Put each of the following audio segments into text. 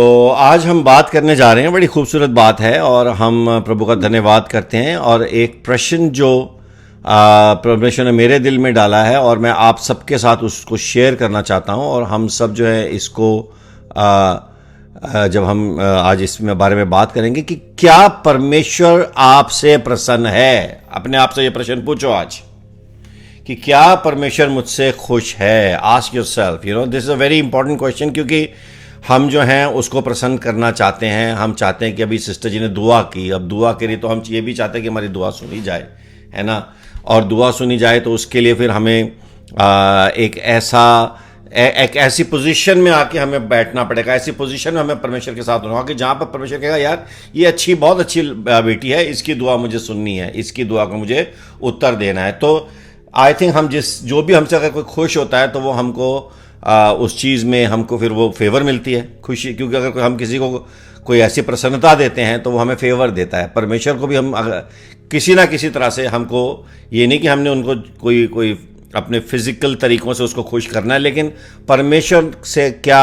तो आज हम बात करने जा रहे हैं, बड़ी खूबसूरत बात है और हम प्रभु का धन्यवाद करते हैं। और एक प्रश्न जो परमेश्वर ने मेरे दिल में डाला है और मैं आप सबके साथ उसको शेयर करना चाहता हूं। और हम सब जो है इसको जब हम आज इसमें बारे में बात करेंगे कि क्या परमेश्वर आपसे प्रसन्न है। अपने आप से ये प्रश्न पूछो आज कि क्या परमेश्वर मुझसे खुश है। Ask yourself, this is a very important question, क्योंकि हम जो हैं उसको प्रसन्न करना चाहते हैं। हम चाहते हैं कि अभी सिस्टर जी ने दुआ की, अब दुआ करी तो हम ये भी चाहते हैं कि हमारी दुआ सुनी जाए, है ना। और दुआ सुनी जाए तो उसके लिए फिर हमें एक ऐसी पोजीशन में आके हमें बैठना पड़ेगा, ऐसी पोजीशन में हमें परमेश्वर के साथ होना कि जहाँ पर परमेश्वर कहेगा यार ये बहुत अच्छी बेटी है, इसकी दुआ मुझे सुननी है, इसकी दुआ को मुझे उत्तर देना है। तो आई थिंक हम जो भी हमसे अगर कोई खुश होता है तो वो हमको उस चीज़ में हमको फिर वो फेवर मिलती है, खुशी। क्योंकि अगर हम किसी को कोई ऐसी प्रसन्नता देते हैं तो वो हमें फेवर देता है। परमेश्वर को भी हम अगर किसी ना किसी तरह से, हमको ये नहीं कि हमने उनको कोई अपने फिजिकल तरीकों से उसको खुश करना है, लेकिन परमेश्वर से क्या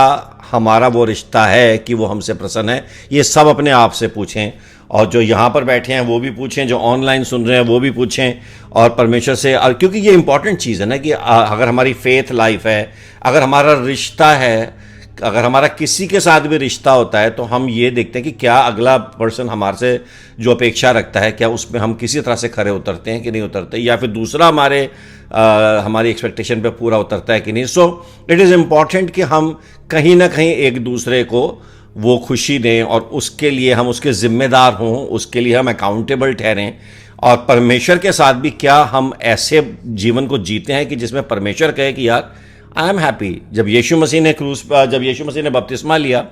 हमारा वो रिश्ता है कि वो हमसे प्रसन्न है, ये सब अपने आप से पूछें। और जो यहाँ पर बैठे हैं वो भी पूछें, जो ऑनलाइन सुन रहे हैं वो भी पूछें। और परमेश्वर से, क्योंकि ये इंपॉर्टेंट चीज़ है ना कि अगर हमारी फेथ लाइफ है, अगर हमारा रिश्ता है, अगर हमारा किसी के साथ भी रिश्ता होता है तो हम ये देखते हैं कि क्या अगला पर्सन हमारे से जो अपेक्षा रखता है, क्या उसमें हम किसी तरह से खरे उतरते हैं कि नहीं उतरते, या फिर दूसरा हमारी एक्सपेक्टेशन पे पूरा उतरता है कि नहीं। सो इट इज़ इम्पॉर्टेंट कि हम कहीं ना कहीं एक दूसरे को वो खुशी दें और उसके लिए हम उसके ज़िम्मेदार हों, उसके लिए हम अकाउंटेबल ठहरें। और परमेश्वर के साथ भी क्या हम ऐसे जीवन को जीते हैं कि जिसमें परमेश्वर कहे कि यार आई एम हैप्पी। जब यीशु मसीह ने बपतिस्मा लिया,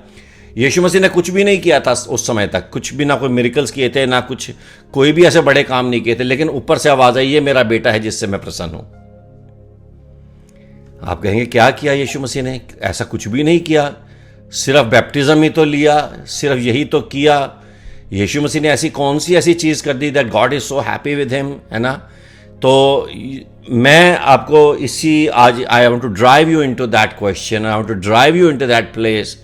यीशु मसीह ने कुछ भी नहीं किया था उस समय तक, कुछ भी, ना कोई मिरेकल्स किए थे, ना कोई भी ऐसे बड़े काम नहीं किए थे, लेकिन ऊपर से आवाज़ आई, ये मेरा बेटा है जिससे मैं प्रसन्न हूं। आप कहेंगे क्या किया यीशु मसीह ने? ऐसा कुछ भी नहीं किया, सिर्फ बैप्टिज्म ही तो लिया, सिर्फ यही तो किया। यीशु मसीह ने कौन सी ऐसी चीज़ कर दी that God is so happy with him, है ना। तो मैं आपको आज I want to drive you into that question, I want to drive you into that place,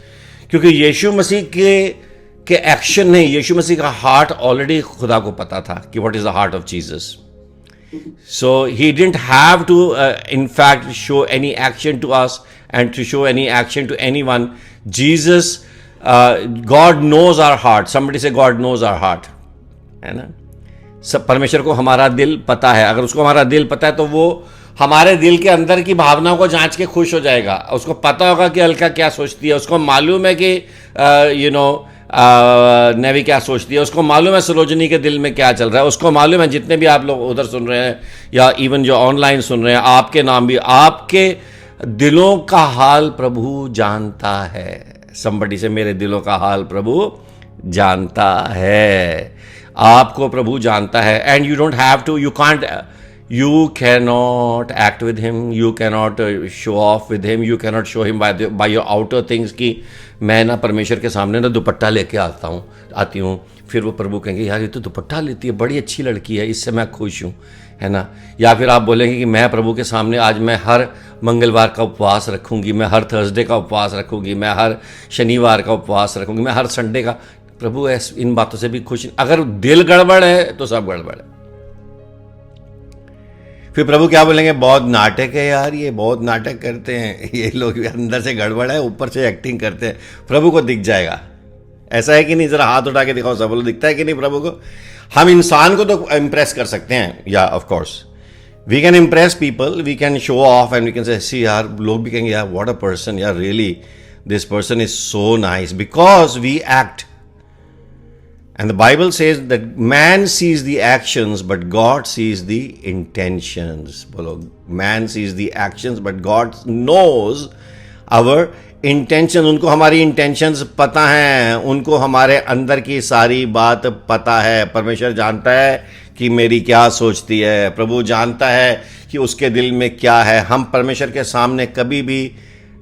क्योंकि यीशु मसीह के एक्शन नहीं, यीशु मसीह का हार्ट ऑलरेडी खुदा को पता था कि what is the heart of Jesus. So he didn't have to in fact show any action to us and to show any action to anyone. Jesus, God knows our heart. Somebody say God knows our heart, है ना। सब परमेश्वर को हमारा दिल पता है। अगर उसको हमारा दिल पता है तो वो हमारे दिल के अंदर की भावनाओं को जांच के खुश हो जाएगा। उसको पता होगा कि अलका क्या सोचती है, उसको मालूम है कि नेवी क्या सोचती है, उसको मालूम है सरोजनी के दिल में क्या चल रहा है, उसको मालूम है, जितने भी आप लोग उधर सुन रहे हैं या इवन जो ऑनलाइन सुन रहे हैं, आपके नाम भी, आपके दिलों का हाल प्रभु जानता है। समबडी से, मेरे दिलों का हाल प्रभु जानता है। आपको प्रभु जानता है। And you don't have to, you cannot act with him, you cannot show off with him, you cannot show him by your outer things कि मैं ना परमेश्वर के सामने ना दुपट्टा लेके आती हूँ, फिर वो प्रभु कहेंगे यार ये तो दुपट्टा लेती है, बड़ी अच्छी लड़की है, इससे मैं खुश हूँ, है ना। या फिर आप बोलेंगे कि मैं प्रभु के सामने आज मैं हर मंगलवार का उपवास रखूँगी, मैं हर थर्सडे का उपवास रखूँगी, मैं हर शनिवार का उपवास रखूँगी, मैं हर संडे का। प्रभु इन बातों से भी खुश। अगर दिल गड़बड़ है तो सब गड़बड़ है। फिर प्रभु क्या बोलेंगे? बहुत नाटक है यार, ये बहुत नाटक करते हैं ये लोग, अंदर से गड़बड़ है, ऊपर से एक्टिंग करते हैं। प्रभु को दिख जाएगा। ऐसा है कि नहीं? जरा हाथ उठा के दिखाओ सब लोग, दिखता है कि नहीं प्रभु को? हम इंसान को तो इम्प्रेस कर सकते हैं, या of course we can impress people, we can show off and we can say see यार, लोग भी कहेंगे यार व्हाट अ पर्सन, यार really this person is so nice, because we act. And the Bible says that man sees the actions, but God sees the intentions. बोलो, man sees the actions, but God knows our intentions. उनको हमारी intentions पता हैं, उनको हमारे अंदर की सारी बात पता है। परमेश्वर जानता है कि मेरी क्या सोचती है, प्रभु जानता है कि उसके दिल में क्या है। हम परमेश्वर के सामने कभी भी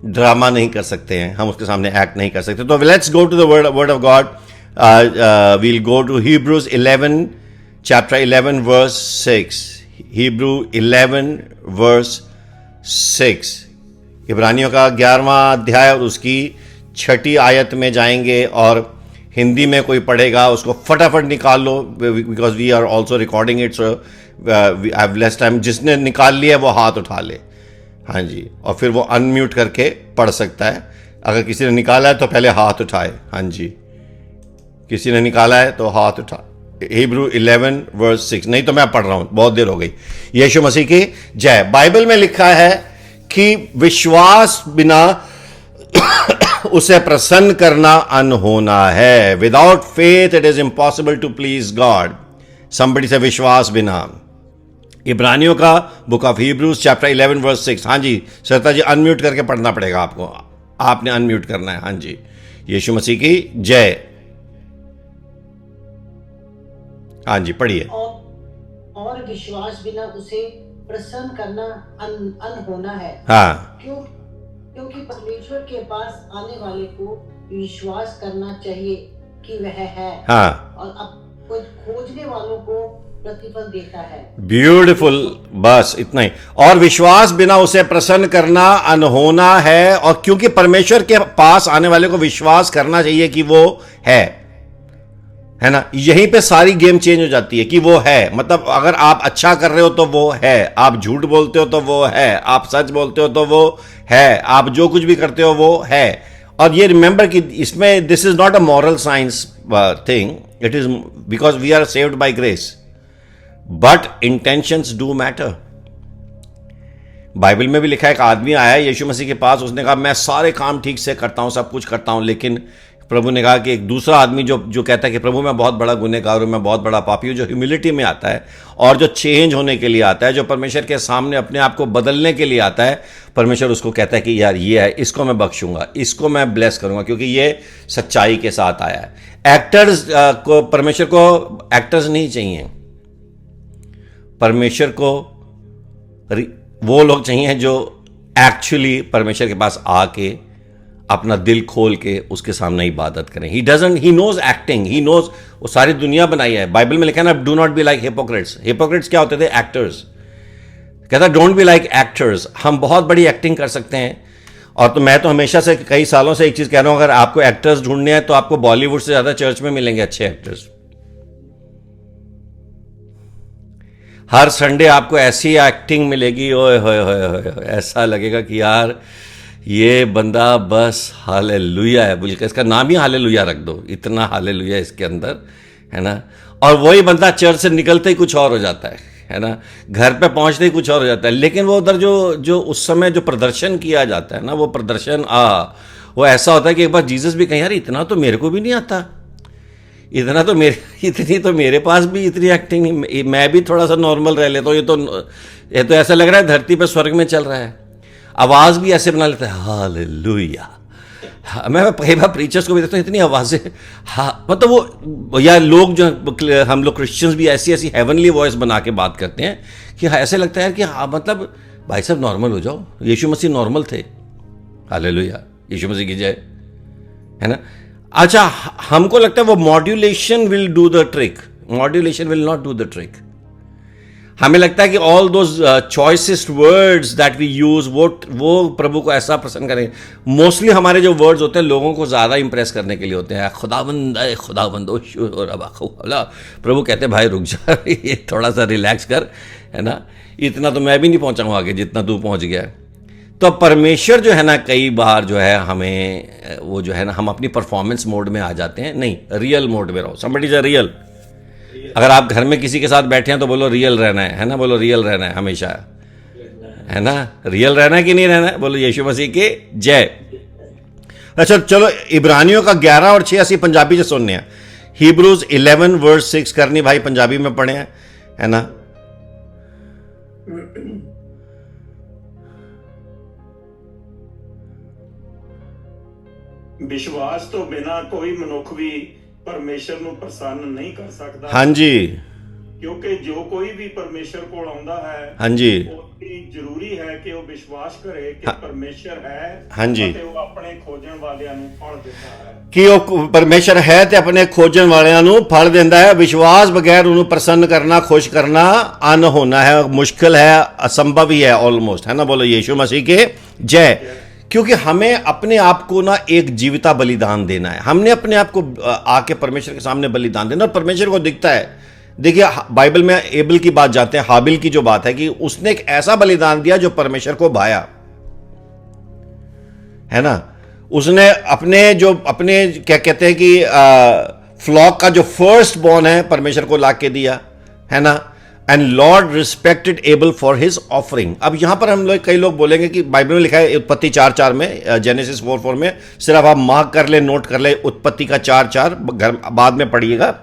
ड्रामा नहीं कर सकते हैं, हम उसके सामने एक्ट नहीं कर सकते। तो let's go to the word of God. We'll go to Hebrews 11, chapter 11, verse 6. Hebrew 11, verse 6. इब्रानियों का 11वां अध्याय और उसकी 6ठी आयत में जाएंगे और हिंदी में कोई पढ़ेगा उसको फटाफट निकाल लो, because we are also recording it, so we have less time. जिसने निकाल लिया वो हाथ उठा ले, हाँ जी, और फिर वो अनम्यूट करके पढ़ सकता है। अगर किसी ने निकाला है तो पहले हाथ उठाए, हाँ जी, किसी ने निकाला है तो हाथ उठा। हिब्रू 11 वर्स 6, नहीं तो मैं पढ़ रहा हूं, बहुत देर हो गई। यीशु मसीह की जय। बाइबल में लिखा है कि विश्वास बिना उसे प्रसन्न करना अनहोना है। Without faith it is impossible to please God. Somebody say विश्वास बिना। इब्रानियों का book of Hebrews chapter 11 verse 6। हाँ जी सरता जी, अनम्यूट करके पढ़ना पड़ेगा आपको, आपने अनम्यूट करना है। हाँ जी, यीशु मसीह की जय। हाँ जी पढ़िए। और विश्वास बिना उसे प्रसन्न करना अनहोना है। हाँ, क्योंकि परमेश्वर के पास आने वाले को विश्वास करना चाहिए कि वह है, हाँ, और अब खोजने वालों को प्रतिफल देता है। ब्यूटिफुल, बस इतना ही। और विश्वास बिना उसे प्रसन्न करना अनहोना है, और क्योंकि परमेश्वर के पास आने वाले को विश्वास करना चाहिए कि वो है ना। यहीं पे सारी गेम चेंज हो जाती है कि वो है। मतलब अगर आप अच्छा कर रहे हो तो वो है, आप झूठ बोलते हो तो वो है, आप सच बोलते हो तो वो है, आप जो कुछ भी करते हो वो है। और ये रिमेंबर कि इसमें this is not a moral science thing, it is because we are saved by grace, but intentions do matter. Bible में भी लिखा है, एक आदमी आया यीशु मसीह के पास, उसने कहा मैं सारे काम ठीक से करता हूं, सब कुछ करता हूं, लेकिन प्रभु ने कहा कि एक दूसरा आदमी जो कहता है कि प्रभु मैं बहुत बड़ा गुनहगार हूं, मैं बहुत बड़ा पापी हूं, जो ह्यूमिलिटी में आता है और जो चेंज होने के लिए आता है, जो परमेश्वर के सामने अपने आप को बदलने के लिए आता है, परमेश्वर उसको कहता है कि यार ये है, इसको मैं बख्शूंगा, इसको मैं ब्लेस करूंगा, क्योंकि ये सच्चाई के साथ आया है। एक्टर्स को, परमेश्वर को एक्टर्स नहीं चाहिए, परमेश्वर को वो लोग चाहिए जो एक्चुअली परमेश्वर के पास आके अपना दिल खोल के उसके सामने इबादत करें। He knows acting, he knows, वो सारी दुनिया बनाई है। बाइबल में लिखा है ना, do not be like Hippocrates. Hippocrates क्या होते थे? एक्टर्स। कहता डोंट बी लाइक एक्टर्स। हम बहुत बड़ी एक्टिंग कर सकते हैं, और तो मैं तो हमेशा से कई सालों से एक चीज कह रहा हूं, अगर आपको एक्टर्स ढूंढने हैं तो आपको बॉलीवुड से ज्यादा चर्च में मिलेंगे अच्छे एक्टर्स। हर संडे आपको ऐसी एक्टिंग मिलेगी, ओए होए होए होए, ऐसा लगेगा कि यार ये बंदा बस हालेलुया है, बोल के इसका नाम ही हालेलुया रख दो, इतना हालेलुया इसके अंदर है ना। और वही बंदा चर्च से निकलते ही कुछ और हो जाता है ना, घर पे पहुंचते ही कुछ और हो जाता है। लेकिन वो उधर जो उस समय जो प्रदर्शन किया जाता है ना, वो प्रदर्शन वो ऐसा होता है कि एक बार जीसस भी कहे यार इतना तो मेरे को भी नहीं आता, इतनी तो मेरे पास भी इतनी एक्टिंग नहीं, मैं भी थोड़ा सा नॉर्मल रह लेता हूँ, ये तो ऐसा लग रहा है धरती पे स्वर्ग में चल रहा है। आवाज भी ऐसे बना लेता है हालेलुया। मैं कई बार प्रीचर्स को भी देखता हूँ, इतनी आवाजें, हाँ मतलब वो, या लोग जो हम लोग क्रिश्चियंस भी ऐसी ऐसी हेवनली वॉइस बना के बात करते हैं कि ऐसे लगता है कि हाँ मतलब भाई साहब नॉर्मल हो जाओ, यीशु मसीह नॉर्मल थे। हालेलुया, यीशु मसीह की जय, है ना। अच्छा, हमको लगता है वो modulation will do the trick, modulation will not do the trick. हमें लगता है कि all those choicest words that we use वो प्रभु को ऐसा प्रसन्न करें। मोस्टली हमारे जो वर्ड्स होते हैं लोगों को ज्यादा इंप्रेस करने के लिए होते हैं। खुदावंद प्रभु कहते हैं भाई रुक जा, ये थोड़ा सा रिलैक्स कर, है ना, इतना तो मैं भी नहीं पहुंचाऊंगा आगे जितना तू पहुंच गया है। तो परमेश्वर जो है ना, कई बार जो है हमें वो जो है ना, हम अपनी परफॉर्मेंस मोड में आ जाते हैं। नहीं, रियल मोड में रहो। Somebody is real. अगर आप घर में किसी के साथ बैठे हैं तो बोलो रियल रहना है ना, बोलो रियल रहना है हमेशा, है ना, रियल रहना है कि नहीं रहना है, बोलो यीशु मसीह की जय। अच्छा चलो, इब्रानियों का 11 और 6 पंजाबी से सुनने हैं। हिब्रूज 11 वर्स 6 करनी भाई पंजाबी में पढ़े हैं, है ना। विश्वास तो बिना कोई मनुख भी परमेश्वर ਨੂੰ ਪ੍ਰਸੰਨ ਨਹੀਂ ਕਰ ਸਕਦਾ। ਹਾਂਜੀ, ਕਿਉਂਕਿ ਜੋ ਕੋਈ ਵੀ ਪਰਮੇਸ਼ਰ ਕੋਲ ਆਉਂਦਾ ਹੈ, ਹਾਂਜੀ, ਉਹਦੀ ਜ਼ਰੂਰੀ ਹੈ ਕਿ ਉਹ ਵਿਸ਼ਵਾਸ ਕਰੇ ਕਿ ਪਰਮੇਸ਼ਰ ਹੈ, ਹਾਂਜੀ, ਤੇ ਉਹ ਆਪਣੇ ਖੋਜਣ ਵਾਲਿਆਂ ਨੂੰ ਫਲ ਦਿੰਦਾ ਹੈ। ਕਿ ਉਹ ਪਰਮੇਸ਼ਰ ਹੈ ਤੇ ਆਪਣੇ ਖੋਜਣ ਵਾਲਿਆਂ ਨੂੰ ਫਲ ਦਿੰਦਾ ਹੈ। ਵਿਸ਼ਵਾਸ ਬਗੈਰ ਉਹਨੂੰ ਪ੍ਰਸੰਨ ਕਰਨਾ, खुश करना अनहोना है, मुश्किल है, असंभव ही है ऑलमोस्ट, है ना। बोलो यीशु मसीह के जय। क्योंकि हमें अपने आप को ना एक जीविता बलिदान देना है, हमने अपने आप को आके परमेश्वर के सामने बलिदान देना, और परमेश्वर को दिखता है। देखिए बाइबल में एबल की बात जाते हैं, हाबिल की जो बात है कि उसने एक ऐसा बलिदान दिया जो परमेश्वर को भाया, है ना। उसने अपने क्या कहते हैं कि फ्लॉक का जो फर्स्ट बॉर्न है परमेश्वर को लाके दिया, है ना। And Lord respected able for his offering. अब यहां पर हम लोग, कई लोग बोलेंगे कि बाइबल में लिखा है उत्पत्ति 4:4 में, जेनेसिस 4:4 में, सिर्फ आप मार्क कर ले, नोट कर ले, उत्पत्ति का 4:4 घर बाद में पढ़िएगा।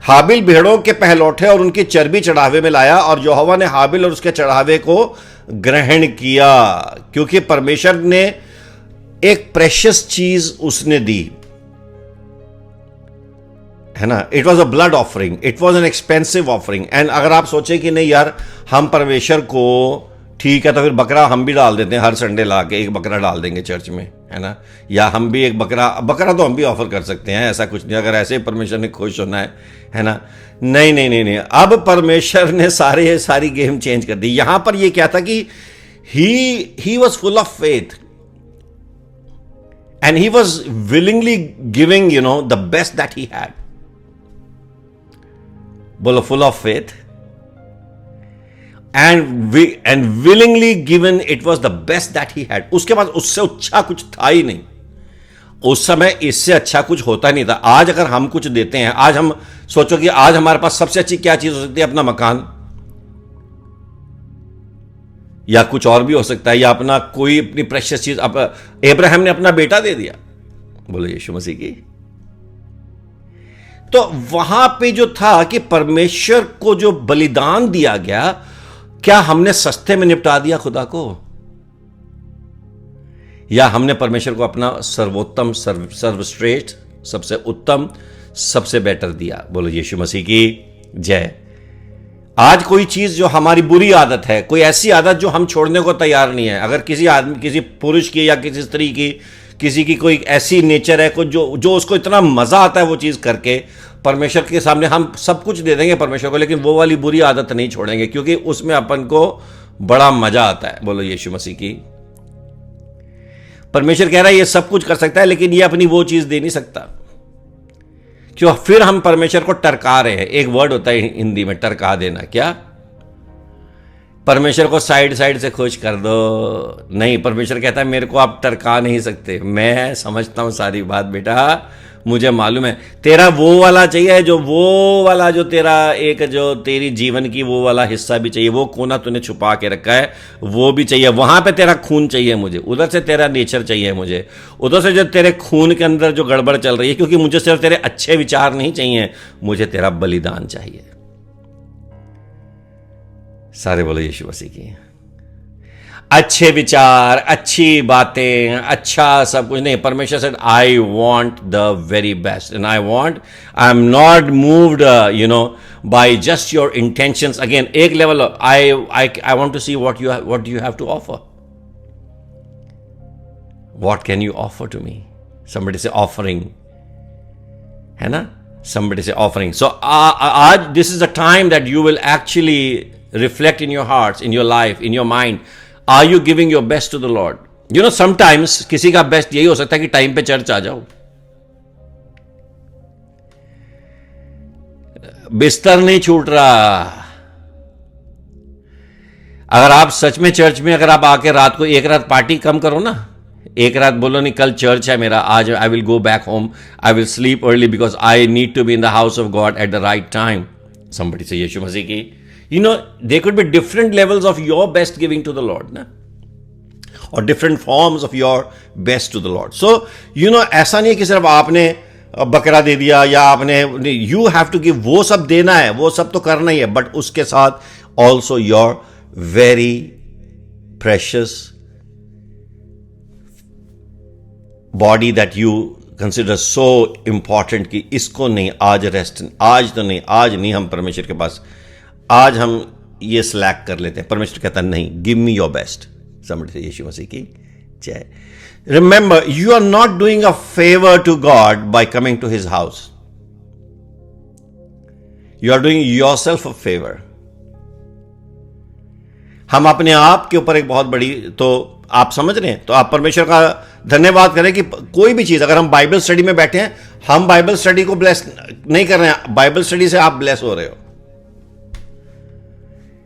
हाबिल भेड़ों के पहलौठे और उनकी चर्बी चढ़ावे में लाया, और यहोवा ने हाबिल और उसके चढ़ावे को ग्रहण किया, क्योंकि परमेश्वर ने एक प्रेशियस चीज उसने दी, है ना। It was a blood offering, it was an expensive offering. And अगर आप सोचें कि नहीं यार हम परमेश्वर को, ठीक है तो फिर बकरा हम भी डाल देते हैं, हर संडे ला के एक बकरा डाल देंगे चर्च में, है ना, या हम भी एक बकरा तो हम भी ऑफर कर सकते हैं, ऐसा कुछ नहीं, अगर ऐसे परमेश्वर ने खुश होना है ना। नहीं नहीं नहीं नहीं, अब परमेश्वर ने सारी गेम चेंज कर दी। यहां पर ये क्या था कि he was full of faith and he was willingly giving, the best that he had. Bolo, full of faith and willingly given, it was the best that he had. उसके बाद उससे अच्छा कुछ था ही नहीं उस समय, इससे अच्छा कुछ होता नहीं था। आज अगर हम कुछ देते हैं, आज हम सोचो कि आज हमारे पास सबसे अच्छी क्या चीज हो सकती है, अपना मकान, या कुछ और भी हो सकता है, या अपना कोई अपनी प्रेशियस चीज। अब्राहम ने अपना बेटा दे दिया, बोलो यीशु मसीह की। तो वहां पे जो था कि परमेश्वर को जो बलिदान दिया गया, क्या हमने सस्ते में निपटा दिया खुदा को, या हमने परमेश्वर को अपना सर्वोत्तम, सर्वश्रेष्ठ, सबसे उत्तम, सबसे बेटर दिया। बोलो यीशु मसीह की जय। आज कोई चीज जो हमारी बुरी आदत है, कोई ऐसी आदत जो हम छोड़ने को तैयार नहीं है, अगर किसी आदमी, किसी पुरुष की या किसी स्त्री की, किसी की कोई ऐसी नेचर है कुछ जो उसको इतना मजा आता है वो चीज करके, परमेश्वर के सामने हम सब कुछ दे देंगे परमेश्वर को, लेकिन वो वाली बुरी आदत नहीं छोड़ेंगे, क्योंकि उसमें अपन को बड़ा मजा आता है। बोलो यीशु मसीह की। परमेश्वर कह रहा है ये सब कुछ कर सकता है, लेकिन ये अपनी वो चीज दे नहीं सकता, क्यों फिर हम परमेश्वर को टरका रहे हैं। एक वर्ड होता है हिंदी में, टरका देना। क्या? परमेश्वर को साइड से खुश कर दो। नहीं, परमेश्वर कहता है मेरे को आप टरका नहीं सकते, मैं समझता हूं सारी बात बेटा, मुझे मालूम है तेरा वो वाला चाहिए, जो तेरा एक जो तेरी जीवन की वो वाला हिस्सा भी चाहिए, वो कोना तूने छुपा के रखा है वो भी चाहिए, वहां पे तेरा खून चाहिए मुझे, उधर से तेरा नेचर चाहिए मुझे, उधर से जो तेरे खून के अंदर जो गड़बड़ चल रही है, क्योंकि मुझे सिर्फ तेरे अच्छे विचार नहीं चाहिए, मुझे तेरा बलिदान चाहिए। सारे बोलो यीशु मसीह की। अच्छे विचार, अच्छी बातें, अच्छा सब कुछ नहीं। परमेश्वर said I want the very best and I am not moved by just your intentions. Again एक level, I want to see what you have to offer, what can you offer to me. Somebody say offering, है ना, somebody say offering. So आज this is the time that you will actually reflect in your hearts, in your life, in your mind. Are you giving your best to the Lord? Sometimes किसी का best यही हो सकता है कि time पे church आ जाओ, बिस्तर नहीं छूट रहा। अगर आप सच में चर्च में अगर आप आके रात को एक रात पार्टी कम करो ना, एक रात बोलो नहीं कल चर्च है मेरा, आज I will go back home, I will sleep early because I need to be in the house of God at the right time. Somebody say Yeshu Masih की। There could be different levels of your best giving to the Lord, na? Or different forms of your best to the Lord. So, ऐसा नहीं है कि सिर्फ आपने बकरा दे दिया या आपने, you have to give, वो सब देना है, वो सब तो करना ही है, बट उसके साथ also your very precious body that you consider so important कि इसको नहीं, आज रेस्ट, आज नहीं हम परमेश्वर के पास, आज हम ये स्लैक कर लेते हैं। परमेश्वर कहता नहीं, गिव मी योर बेस्ट। समझ से यीशु मसीह की जय। Remember, you are not doing a favour to God by coming to his house, you are doing yourself a favour. हम अपने आप के ऊपर एक बहुत बड़ी, तो आप समझ रहे हैं? तो आप परमेश्वर का धन्यवाद करें कि कोई भी चीज, अगर हम बाइबल स्टडी में बैठे हैं, हम बाइबल स्टडी को ब्लेस नहीं कर रहे हैं, बाइबल स्टडी से आप ब्लेस हो रहे हो।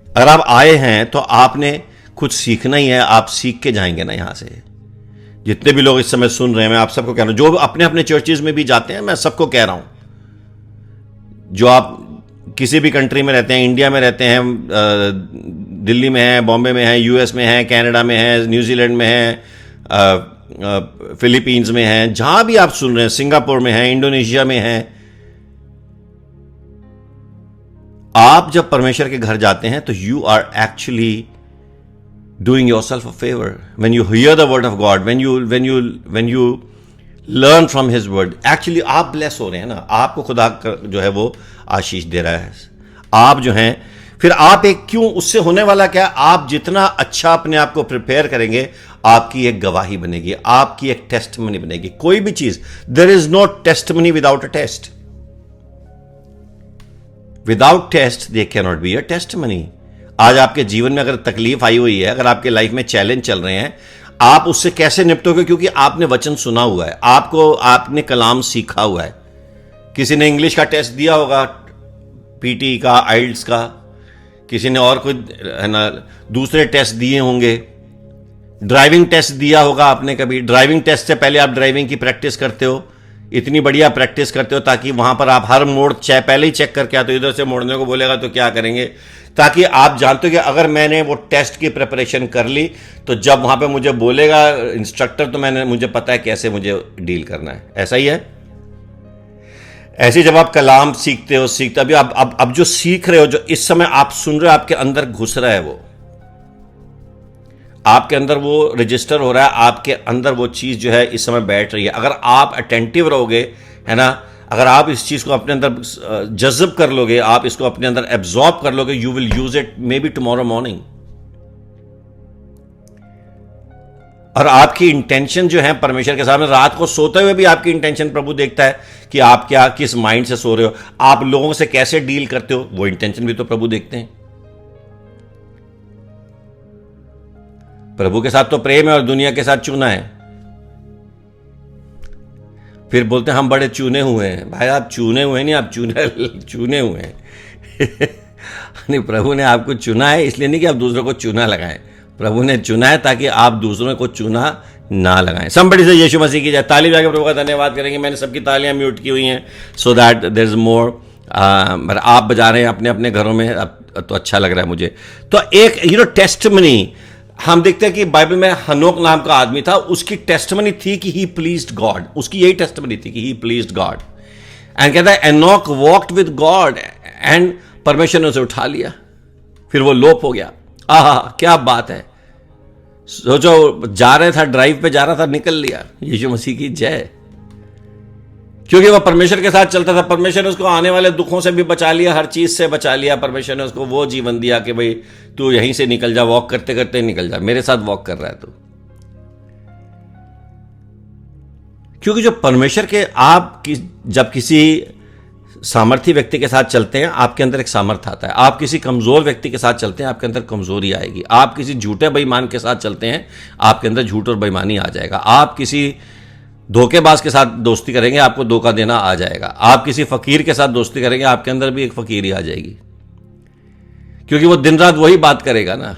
अगर आप आए हैं तो आपने कुछ सीखना ही है, आप सीख के जाएंगे ना यहां से। जितने भी लोग इस समय सुन रहे हैं, मैं आप सबको कह रहा हूं, जो अपने अपने चर्चेज में भी जाते हैं, मैं सबको कह रहा हूं, जो आप किसी भी कंट्री में रहते हैं, इंडिया में रहते हैं, दिल्ली में है, बॉम्बे में है, यूएस में है, कनाडा में है, न्यूजीलैंड में है, फिलीपींस में है, जहां भी आप सुन रहे हैं, सिंगापुर में है, इंडोनेशिया में है, आप जब परमेश्वर के घर जाते हैं तो you are actually doing yourself a favour when you hear the word of God, when you learn from his word. Actually आप ब्लेस हो रहे हैं ना, आपको खुदा जो है वो आशीष दे रहा है। आप जो हैं, फिर आप एक, क्यों, उससे होने वाला क्या, आप जितना अच्छा अपने आप को प्रिपेयर करेंगे, आपकी एक गवाही बनेगी, आपकी एक टेस्टमनी बनेगी। कोई भी चीज, there is no testimony without a test. Without test they can not be a testimony. आज आपके जीवन में अगर तकलीफ आई हुई है, अगर आपके लाइफ में चैलेंज चल रहे हैं, आप उससे कैसे निपटोगे? क्योंकि आपने वचन सुना हुआ है, आपने कलाम सीखा हुआ है। किसी ने इंग्लिश का टेस्ट दिया होगा, पीटी का, आइल्ट्स का, किसी ने और कोई है ना दूसरे टेस्ट दिए होंगे, ड्राइविंग टेस्ट दिया होगा आपने कभी। ड्राइविंग टेस्ट से पहले आप ड्राइविंग की प्रैक्टिस करते हो, इतनी बढ़िया प्रैक्टिस करते हो ताकि वहां पर आप हर मोड़ पहले ही चेक करके आते हो। इधर से मोड़ने को बोलेगा तो क्या करेंगे, ताकि आप जानते हो कि अगर मैंने वो टेस्ट की प्रिपरेशन कर ली तो जब वहां पे मुझे बोलेगा इंस्ट्रक्टर, तो मुझे पता है कैसे मुझे डील करना है। ऐसा ही है। ऐसे जब आप कलाम सीखते हो, अभी अब जो सीख रहे हो, जो इस समय आप सुन रहे हो, आपके अंदर घुस रहा है, वो आपके अंदर वो रजिस्टर हो रहा है, आपके अंदर वो चीज जो है इस समय बैठ रही है। अगर आप अटेंटिव रहोगे, है ना, अगर आप इस चीज को अपने अंदर जज्ब कर लोगे, आप इसको अपने अंदर एब्जॉर्ब कर लोगे, you will use it may be tomorrow morning. और आपकी इंटेंशन जो है परमेश्वर के सामने, रात को सोते हुए भी आपकी इंटेंशन प्रभु देखता है कि आप क्या, किस माइंड से सो रहे हो, आप लोगों से कैसे डील करते हो, वो इंटेंशन भी तो प्रभु देखते हैं। प्रभु के साथ तो प्रेम है और दुनिया के साथ चुना है। फिर बोलते हैं हम बड़े चुने हुए हैं। भाई आप चुने हुए नहीं, आप चुने हुए हैं। नहीं, प्रभु ने आपको चुना है, इसलिए नहीं कि आप दूसरों को चुना लगाएं। प्रभु ने चुना है ताकि आप दूसरों को चुना ना लगाएं। समबडी से यीशु मसीह की जय। ताली बजा के प्रभु का धन्यवाद करेंगे। मैंने सबकी तालियां म्यूट की हुई हैं so that there is more, पर आप बजा रहे हैं अपने अपने घरों में, अब तो अच्छा लग रहा है मुझे। तो एक टेस्टमनी हम देखते हैं कि बाइबल में हनोक नाम का आदमी था, उसकी टेस्टमनी थी कि ही प्लीज्ड गॉड। उसकी यही टेस्टमनी थी कि ही प्लीज्ड गॉड। एंड कहता है Enoch walked with God, and परमेश्वर ने उसे उठा लिया, फिर वो लोप हो गया। आहा, क्या बात है। सोचो, जा रहा था, ड्राइव पे जा रहा था, निकल लिया। यीशु मसीह की जय। क्योंकि वह परमेश्वर के साथ चलता था, परमेश्वर ने उसको आने वाले दुखों से भी बचा लिया, हर चीज से बचा लिया। परमेश्वर ने उसको वो जीवन दिया कि भाई तू यहीं से निकल जा, वॉक करते करते निकल जा, मेरे साथ वॉक कर रहा है तू। क्योंकि जो परमेश्वर के, आप जब किसी सामर्थी व्यक्ति के साथ चलते हैं, आपके अंदर एक सामर्थ्य आता है। आप किसी कमजोर व्यक्ति के साथ चलते हैं, आपके अंदर कमजोरी आएगी। आप किसी झूठे बेईमान के साथ चलते हैं, आपके अंदर झूठ और बेईमानी आ जाएगा। आप किसी धोखेबाज के साथ दोस्ती करेंगे, आपको धोखा देना आ जाएगा। आप किसी फकीर के साथ दोस्ती करेंगे, आपके अंदर भी एक फकीरी आ जाएगी, क्योंकि वो दिन रात वही बात करेगा ना।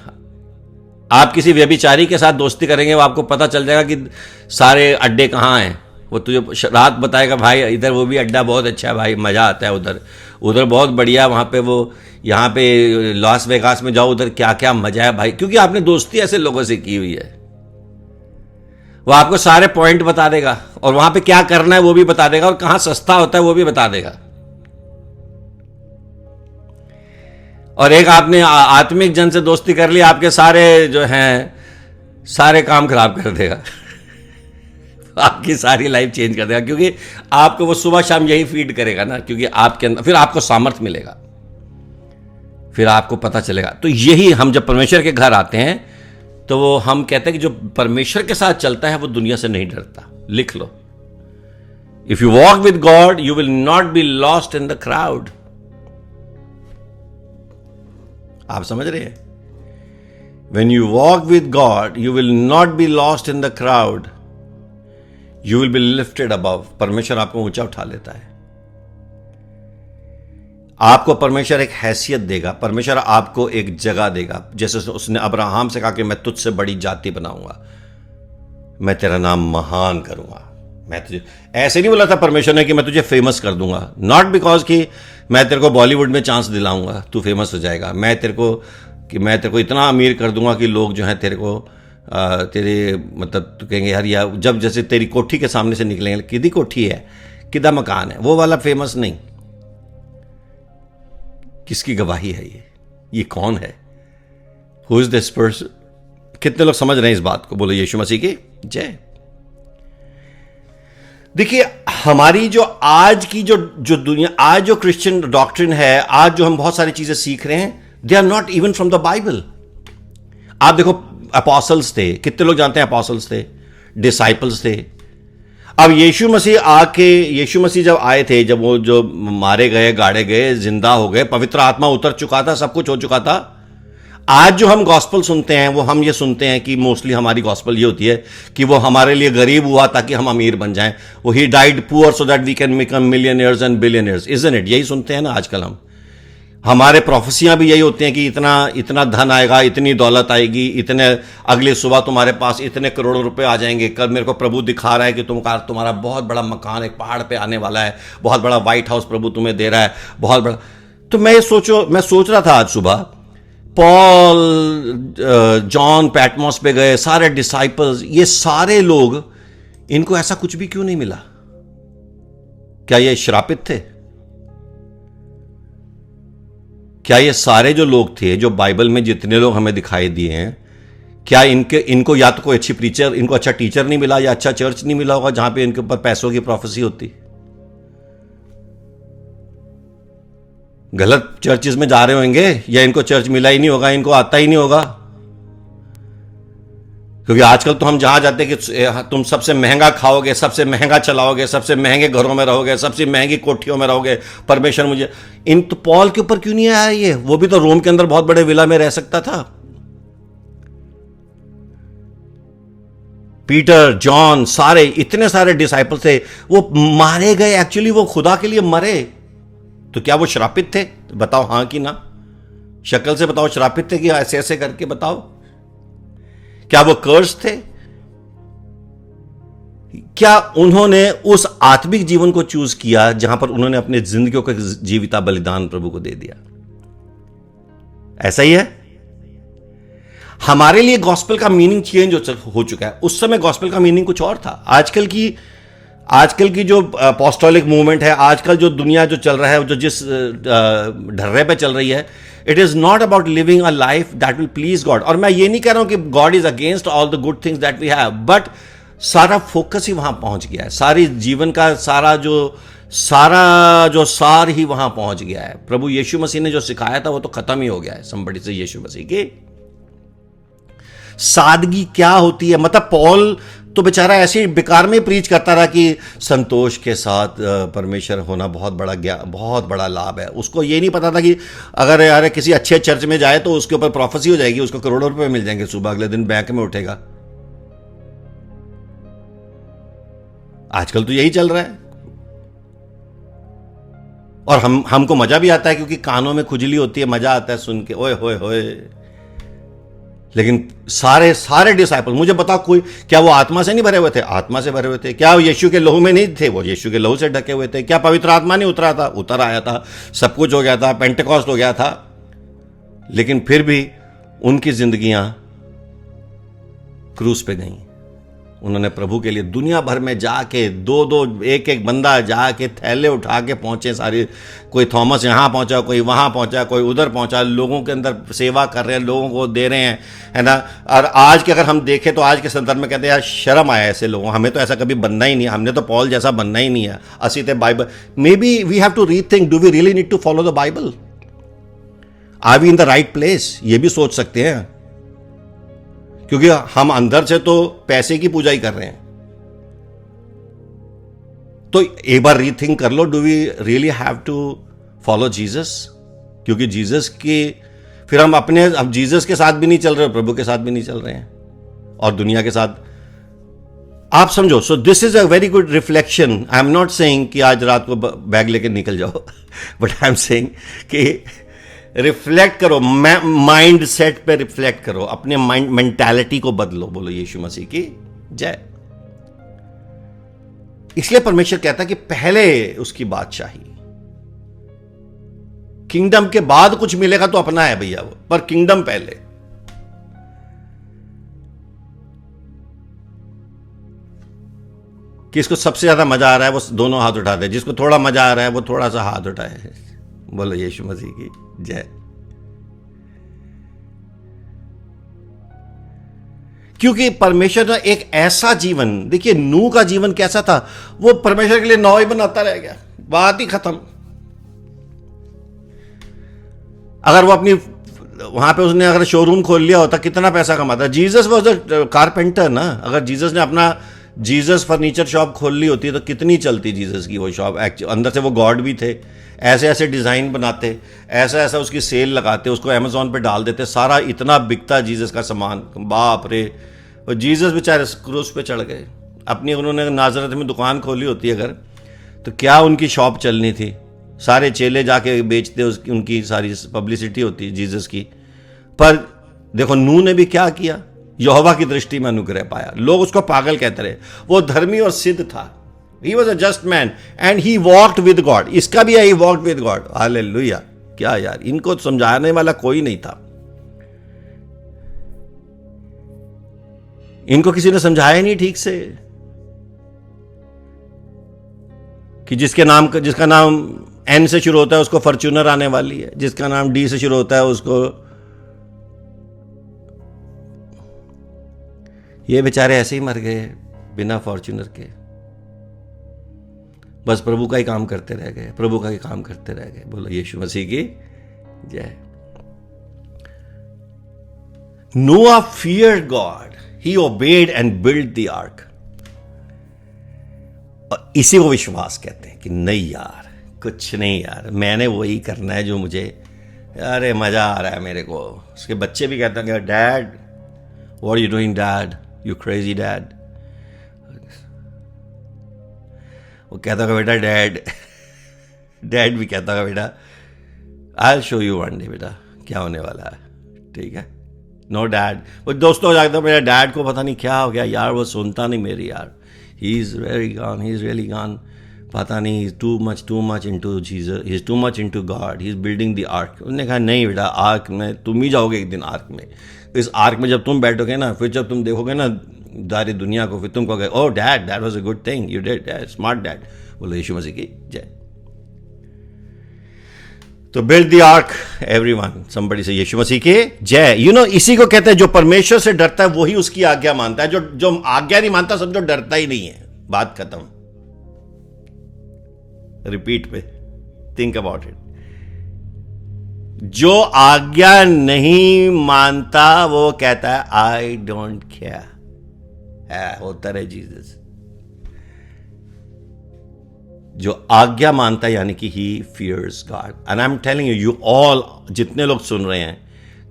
आप किसी व्यभिचारी के साथ दोस्ती करेंगे, वो आपको पता चल जाएगा कि सारे अड्डे कहाँ हैं। वो तुझे रात बताएगा, भाई इधर वो भी अड्डा बहुत अच्छा है भाई, मजा आता है उधर, उधर बहुत बढ़िया, वहां पे वो, यहाँ पे लॉस वेगास में जाओ, उधर क्या क्या मजा है भाई। क्योंकि आपने दोस्ती ऐसे लोगों से की हुई है। वो आपको सारे पॉइंट बता देगा, और वहां पे क्या करना है वो भी बता देगा, और कहां सस्ता होता है वो भी बता देगा। और एक आपने आत्मिक जन से दोस्ती कर ली, आपके सारे जो हैं सारे काम खराब कर देगा। आपकी सारी लाइफ चेंज कर देगा, क्योंकि आपको वो सुबह शाम यही फीड करेगा ना। क्योंकि आपके अंदर फिर आपको सामर्थ्य मिलेगा, फिर आपको पता चलेगा। तो यही हम जब परमेश्वर के घर आते हैं तो वो हम कहते हैं कि जो परमेश्वर के साथ चलता है वो दुनिया से नहीं डरता। लिख लो, if you walk with God you will not be lost in the crowd. आप समझ रहे हैं? When you walk with God, you will not be lost in the crowd. You will be lifted above. परमेश्वर आपको ऊंचा उठा लेता है. आपको परमेश्वर एक हैसियत देगा, परमेश्वर आपको एक जगह देगा. जैसे उसने अब्राहम से कहा कि मैं तुझसे बड़ी जाति बनाऊंगा, मैं तेरा नाम महान करूंगा. मैं तुझे ऐसे नहीं बोला था परमेश्वर ने कि मैं तुझे फेमस कर दूंगा. नॉट बिकॉज कि मैं तेरे को बॉलीवुड में चांस दिलाऊंगा, तू फेमस हो जाएगा. मैं तेरे को इतना अमीर कर दूंगा कि लोग जो हैं तेरे को तेरे मतलब तू कहेंगे यार, या जब जैसे तेरी कोठी के सामने से निकलेंगे, किदी कोठी है, किदा मकान है, वो वाला फेमस नहीं. किसकी गवाही है ये कौन है? Who is this person? कितने लोग समझ रहे हैं इस बात को? बोलो यीशु मसीह की जय. देखिए, हमारी जो आज की जो दुनिया, आज जो क्रिश्चियन डॉक्ट्रिन है, आज जो हम बहुत सारी चीजें सीख रहे हैं, they are not even from the Bible. आप देखो, अपोस्टल्स थे, कितने लोग जानते हैं अपोस्टल्स थे, डिसाइपल्स थे. अब यीशु मसीह जब आए थे, जब वो जो मारे गए, गाड़े गए, जिंदा हो गए, पवित्र आत्मा उतर चुका था, सब कुछ हो चुका था. आज जो हम गॉस्पल सुनते हैं, वो हम ये सुनते हैं कि मोस्टली हमारी गॉस्पल ये होती है कि वो हमारे लिए गरीब हुआ ताकि हम अमीर बन जाएं. वो he died poor so that we can become millionaires and billionaires. Isn't it? यही सुनते हैं ना आजकल हम. हमारे प्रोफेसियां भी यही होती हैं कि इतना धन आएगा, इतनी दौलत आएगी, इतने अगली सुबह तुम्हारे पास इतने करोड़ों रुपए आ जाएंगे. कल मेरे को प्रभु दिखा रहा है कि तुम्हारा बहुत बड़ा मकान एक पहाड़ पे आने वाला है, बहुत बड़ा व्हाइट हाउस प्रभु तुम्हें दे रहा है, बहुत बड़ा. तो मैं सोच रहा था आज सुबह, पॉल, जॉन पैटमॉस पे गए, सारे डिसाइपल्स, ये सारे लोग, इनको ऐसा कुछ भी क्यों नहीं मिला? क्या ये श्रापित थे? क्या ये सारे जो लोग थे, जो बाइबल में जितने लोग हमें दिखाई दिए हैं, क्या इनको या तो कोई अच्छी प्रीचर, इनको अच्छा टीचर नहीं मिला, या अच्छा चर्च नहीं मिला होगा जहां पे इनके ऊपर पैसों की प्रोफेसी होती? गलत चर्चिस में जा रहे होंगे, या इनको चर्च मिला ही नहीं होगा, इनको आता ही नहीं होगा. क्योंकि आजकल तो हम जहां जाते हैं कि तुम सबसे महंगा खाओगे, सबसे महंगा चलाओगे, सबसे महंगे घरों में रहोगे, सबसे महंगी कोठियों में रहोगे, परमेश्वर मुझे. इन तो पॉल के ऊपर क्यों नहीं आया ये? वो भी तो रोम के अंदर बहुत बड़े विला में रह सकता था. पीटर, जॉन, सारे इतने सारे डिसाइपल थे, वो मारे गए. एक्चुअली वो खुदा के लिए मरे. तो क्या वो श्रापित थे? बताओ हां कि ना. शक्ल से बताओ श्रापित थे कि ऐसे ऐसे करके बताओ. क्या वो कर्स थे? क्या उन्होंने उस आत्मिक जीवन को चूज किया जहां पर उन्होंने अपने जिंदगियों का जीविता बलिदान प्रभु को दे दिया? ऐसा ही है. हमारे लिए गॉस्पेल का मीनिंग चेंज हो चुका है. उस समय गॉस्पेल का मीनिंग कुछ और था. आजकल की जो अपोस्टोलिक मूवमेंट है, आजकल जो दुनिया जो चल रहा है, जो जिस ढर्रे पे चल रही है, it is not about living a life that will please God. और मैं ये नहीं कह रहा हूं कि God is against all the good things that we have, but सारा फोकस ही वहां पहुंच गया है. सारी जीवन का सारा जो सार ही वहां पहुंच गया है. प्रभु यीशु मसीह ने जो सिखाया था वो तो खत्म ही हो गया है. संबड़ी से यीशु मसीह की सादगी क्या होती है. मतलब पॉल तो बेचारा ऐसे ही बेकार में प्रीच करता रहा कि संतोष के साथ परमेश्वर होना बहुत बड़ा लाभ है. उसको ये नहीं पता था कि अगर यार किसी अच्छे चर्च में जाए तो उसके ऊपर प्रोफेसी हो जाएगी, उसको करोड़ों रुपए मिल जाएंगे, सुबह अगले दिन बैंक में उठेगा. आजकल तो यही चल रहा है. और हमको मजा भी आता है क्योंकि कानों में खुजली होती है, मजा आता है सुन के, ओए होए होए. लेकिन सारे डिसाइपल, मुझे बताओ, कोई क्या वो आत्मा से नहीं भरे हुए थे? आत्मा से भरे हुए थे. क्या वो यीशु के लहू में नहीं थे? वो यीशु के लहू से ढके हुए थे. क्या पवित्र आत्मा नहीं उतरा था? उतर आया था. सब कुछ हो गया था, पेंटेकॉस्ट हो गया था. लेकिन फिर भी उनकी जिंदगियां क्रूस पे गई. उन्होंने प्रभु के लिए दुनिया भर में जाके दो एक बंदा जाके थैले उठा के पहुंचे सारी. कोई थॉमस यहां पहुंचा, कोई वहां पहुंचा, कोई उधर पहुंचा. लोगों के अंदर सेवा कर रहे हैं, लोगों को दे रहे हैं, है ना. और आज के अगर हम देखें तो आज के संदर्भ में कहते हैं यार शर्म आया ऐसे लोगों. हमें तो ऐसा कभी बनना ही नहीं, हमने तो पॉल जैसा बनना ही नहीं है. असी थे Bible. Maybe we have to rethink, do we really need to follow the Bible? Are we in the right place? ये भी सोच सकते हैं. क्योंकि हम अंदर से तो पैसे की पूजा ही कर रहे हैं. तो एक बार रीथिंक कर लो, do we really have to follow Jesus? क्योंकि जीसस की फिर हम जीसस के साथ भी नहीं चल रहे, प्रभु के साथ भी नहीं चल रहे हैं, और दुनिया के साथ। आप समझो, so this is a very good reflection. I am not saying कि आज रात को बैग लेके निकल जाओ, बट आई एम सेइंग कि रिफ्लेक्ट करो, माइंड सेट पे रिफ्लेक्ट करो, अपने माइंड मेंटालिटी को बदलो। बोलो यीशु मसीह की जय। इसलिए परमेश्वर कहता है कि पहले उसकी बादशाही, किंगडम के बाद कुछ मिलेगा तो अपना है भैया वो, पर किंगडम पहले। किसको सबसे ज्यादा मजा आ रहा है वो दोनों हाथ उठाते हैं, जिसको थोड़ा मजा आ रहा है वो थोड़ा सा हाथ उठाए। बोलो यीशु मसीह की जय। क्योंकि परमेश्वर ने एक ऐसा जीवन, देखिए नूह का जीवन कैसा था, वो परमेश्वर के लिए नाव ही बनाता रह गया, बात ही खत्म। अगर वो अपनी वहां पे उसने अगर शोरूम खोल लिया होता, कितना पैसा कमाता। जीसस वॉज द कारपेंटर ना, अगर जीसस ने अपना जीसस फर्नीचर शॉप खोल ली होती तो कितनी चलती जीसस की वो शॉप। अंदर से वो गॉड भी थे, ऐसे ऐसे डिज़ाइन बनाते, ऐसा ऐसा उसकी सेल लगाते, उसको अमेजोन पे डाल देते, सारा इतना बिकता जीसस का सामान, बाप रे। और जीसस बेचारे क्रूस पे चढ़ गए। अपनी उन्होंने नाजरत में दुकान खोली होती अगर, तो क्या उनकी शॉप चलनी थी, सारे चेले जाके बेचते, उसकी उनकी सारी पब्लिसिटी होती जीसस की। पर देखो नूह ने भी क्या किया, यहोवा की दृष्टि में अनुग्रह पाया। लोग उसको पागल कहते रहे, वो धर्मी और सिद्ध था। He was a just man and he walked with God. इसका भी है, he walked with God. Hallelujah. क्या यार, इनको समझाने वाला कोई नहीं था, इनको किसी ने समझाया नहीं ठीक से कि जिसका नाम एन से शुरू होता है उसको फॉर्च्यूनर आने वाली है, जिसका नाम डी से शुरू होता है उसको। ये बेचारे ऐसे ही मर गए बिना फॉर्च्यूनर के, बस प्रभु का ही काम करते रह गए, प्रभु का ही काम करते रह गए। बोलो यीशु मसीह की जय। नोआ feared God, he obeyed and built the ark। और इसी को विश्वास कहते हैं कि नहीं यार, कुछ नहीं यार, मैंने वही करना है जो मुझे, अरे मजा आ रहा है मेरे को। उसके बच्चे भी कहते हैं dad what are you doing dad, you crazy dad. वो कहता होगा बेटा डैड भी कहता होगा बेटा I will show you one day बेटा क्या होने वाला है, ठीक है। नो डैड, वो दोस्तों जाता मेरा डैड को पता नहीं क्या हो गया यार, वो सुनता नहीं मेरी यार, ही इज रियली गॉन, पता नहीं too much into Jesus, he is too much into God, he is building the arc. उन्होंने कहा नहीं बेटा, आर्क में तुम ही जाओगे एक दिन, आर्क में, इस आर्क में जब तुम बैठोगे ना, फिर जब तुम देखोगे ना सारी दुनिया को, फिर तुम कहोगे oh dad that was a good thing you did, smart dad. बोलो यीशु मसीह की जय। तो build the ark everyone, somebody say Yeshu Masih की जय। यू नो, इसी को कहते हैं जो परमेश्वर से डरता है वही उसकी आज्ञा मानता है, जो आज्ञा नहीं मानता समझो डरता ही नहीं है, बात खत्म। रिपीट पे थिंक अबाउट इट। जो आज्ञा नहीं मानता वो कहता है आई डोंट केयर, है होता रहे जीसस। जो आज्ञा मानता है यानी कि he fears God. And I am telling you, you all जितने लोग सुन रहे हैं,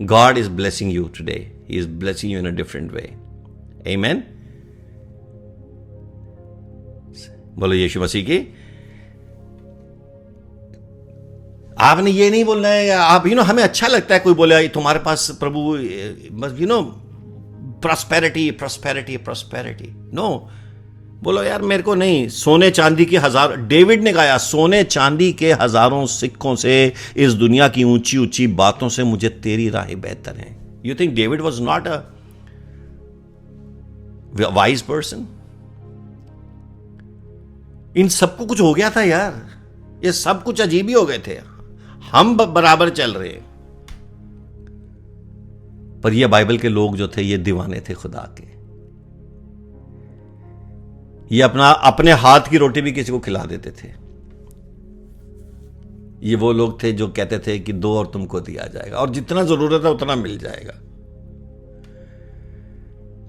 God is blessing you today, he is blessing you in a different way. Amen. बोलो यीशु मसीह की। आपने ये नहीं बोलना है, आप हमें अच्छा लगता है कोई बोले तुम्हारे पास प्रभु बस प्रॉस्पेरिटी। नो, बोलो यार मेरे को नहीं, सोने चांदी के डेविड ने कहा सोने चांदी के हजारों सिक्कों से इस दुनिया की ऊंची ऊंची बातों से मुझे तेरी राहें बेहतर हैं। You think David was not a wise person? इन सबको कुछ हो गया था यार, ये सब कुछ अजीब ही हो गए थे, हम बराबर चल रहे हैं। पर ये बाइबल के लोग जो थे ये दीवाने थे खुदा के, ये अपने हाथ की रोटी भी किसी को खिला देते थे। ये वो लोग थे जो कहते थे कि दो और तुमको दिया जाएगा, और जितना जरूरत है उतना मिल जाएगा।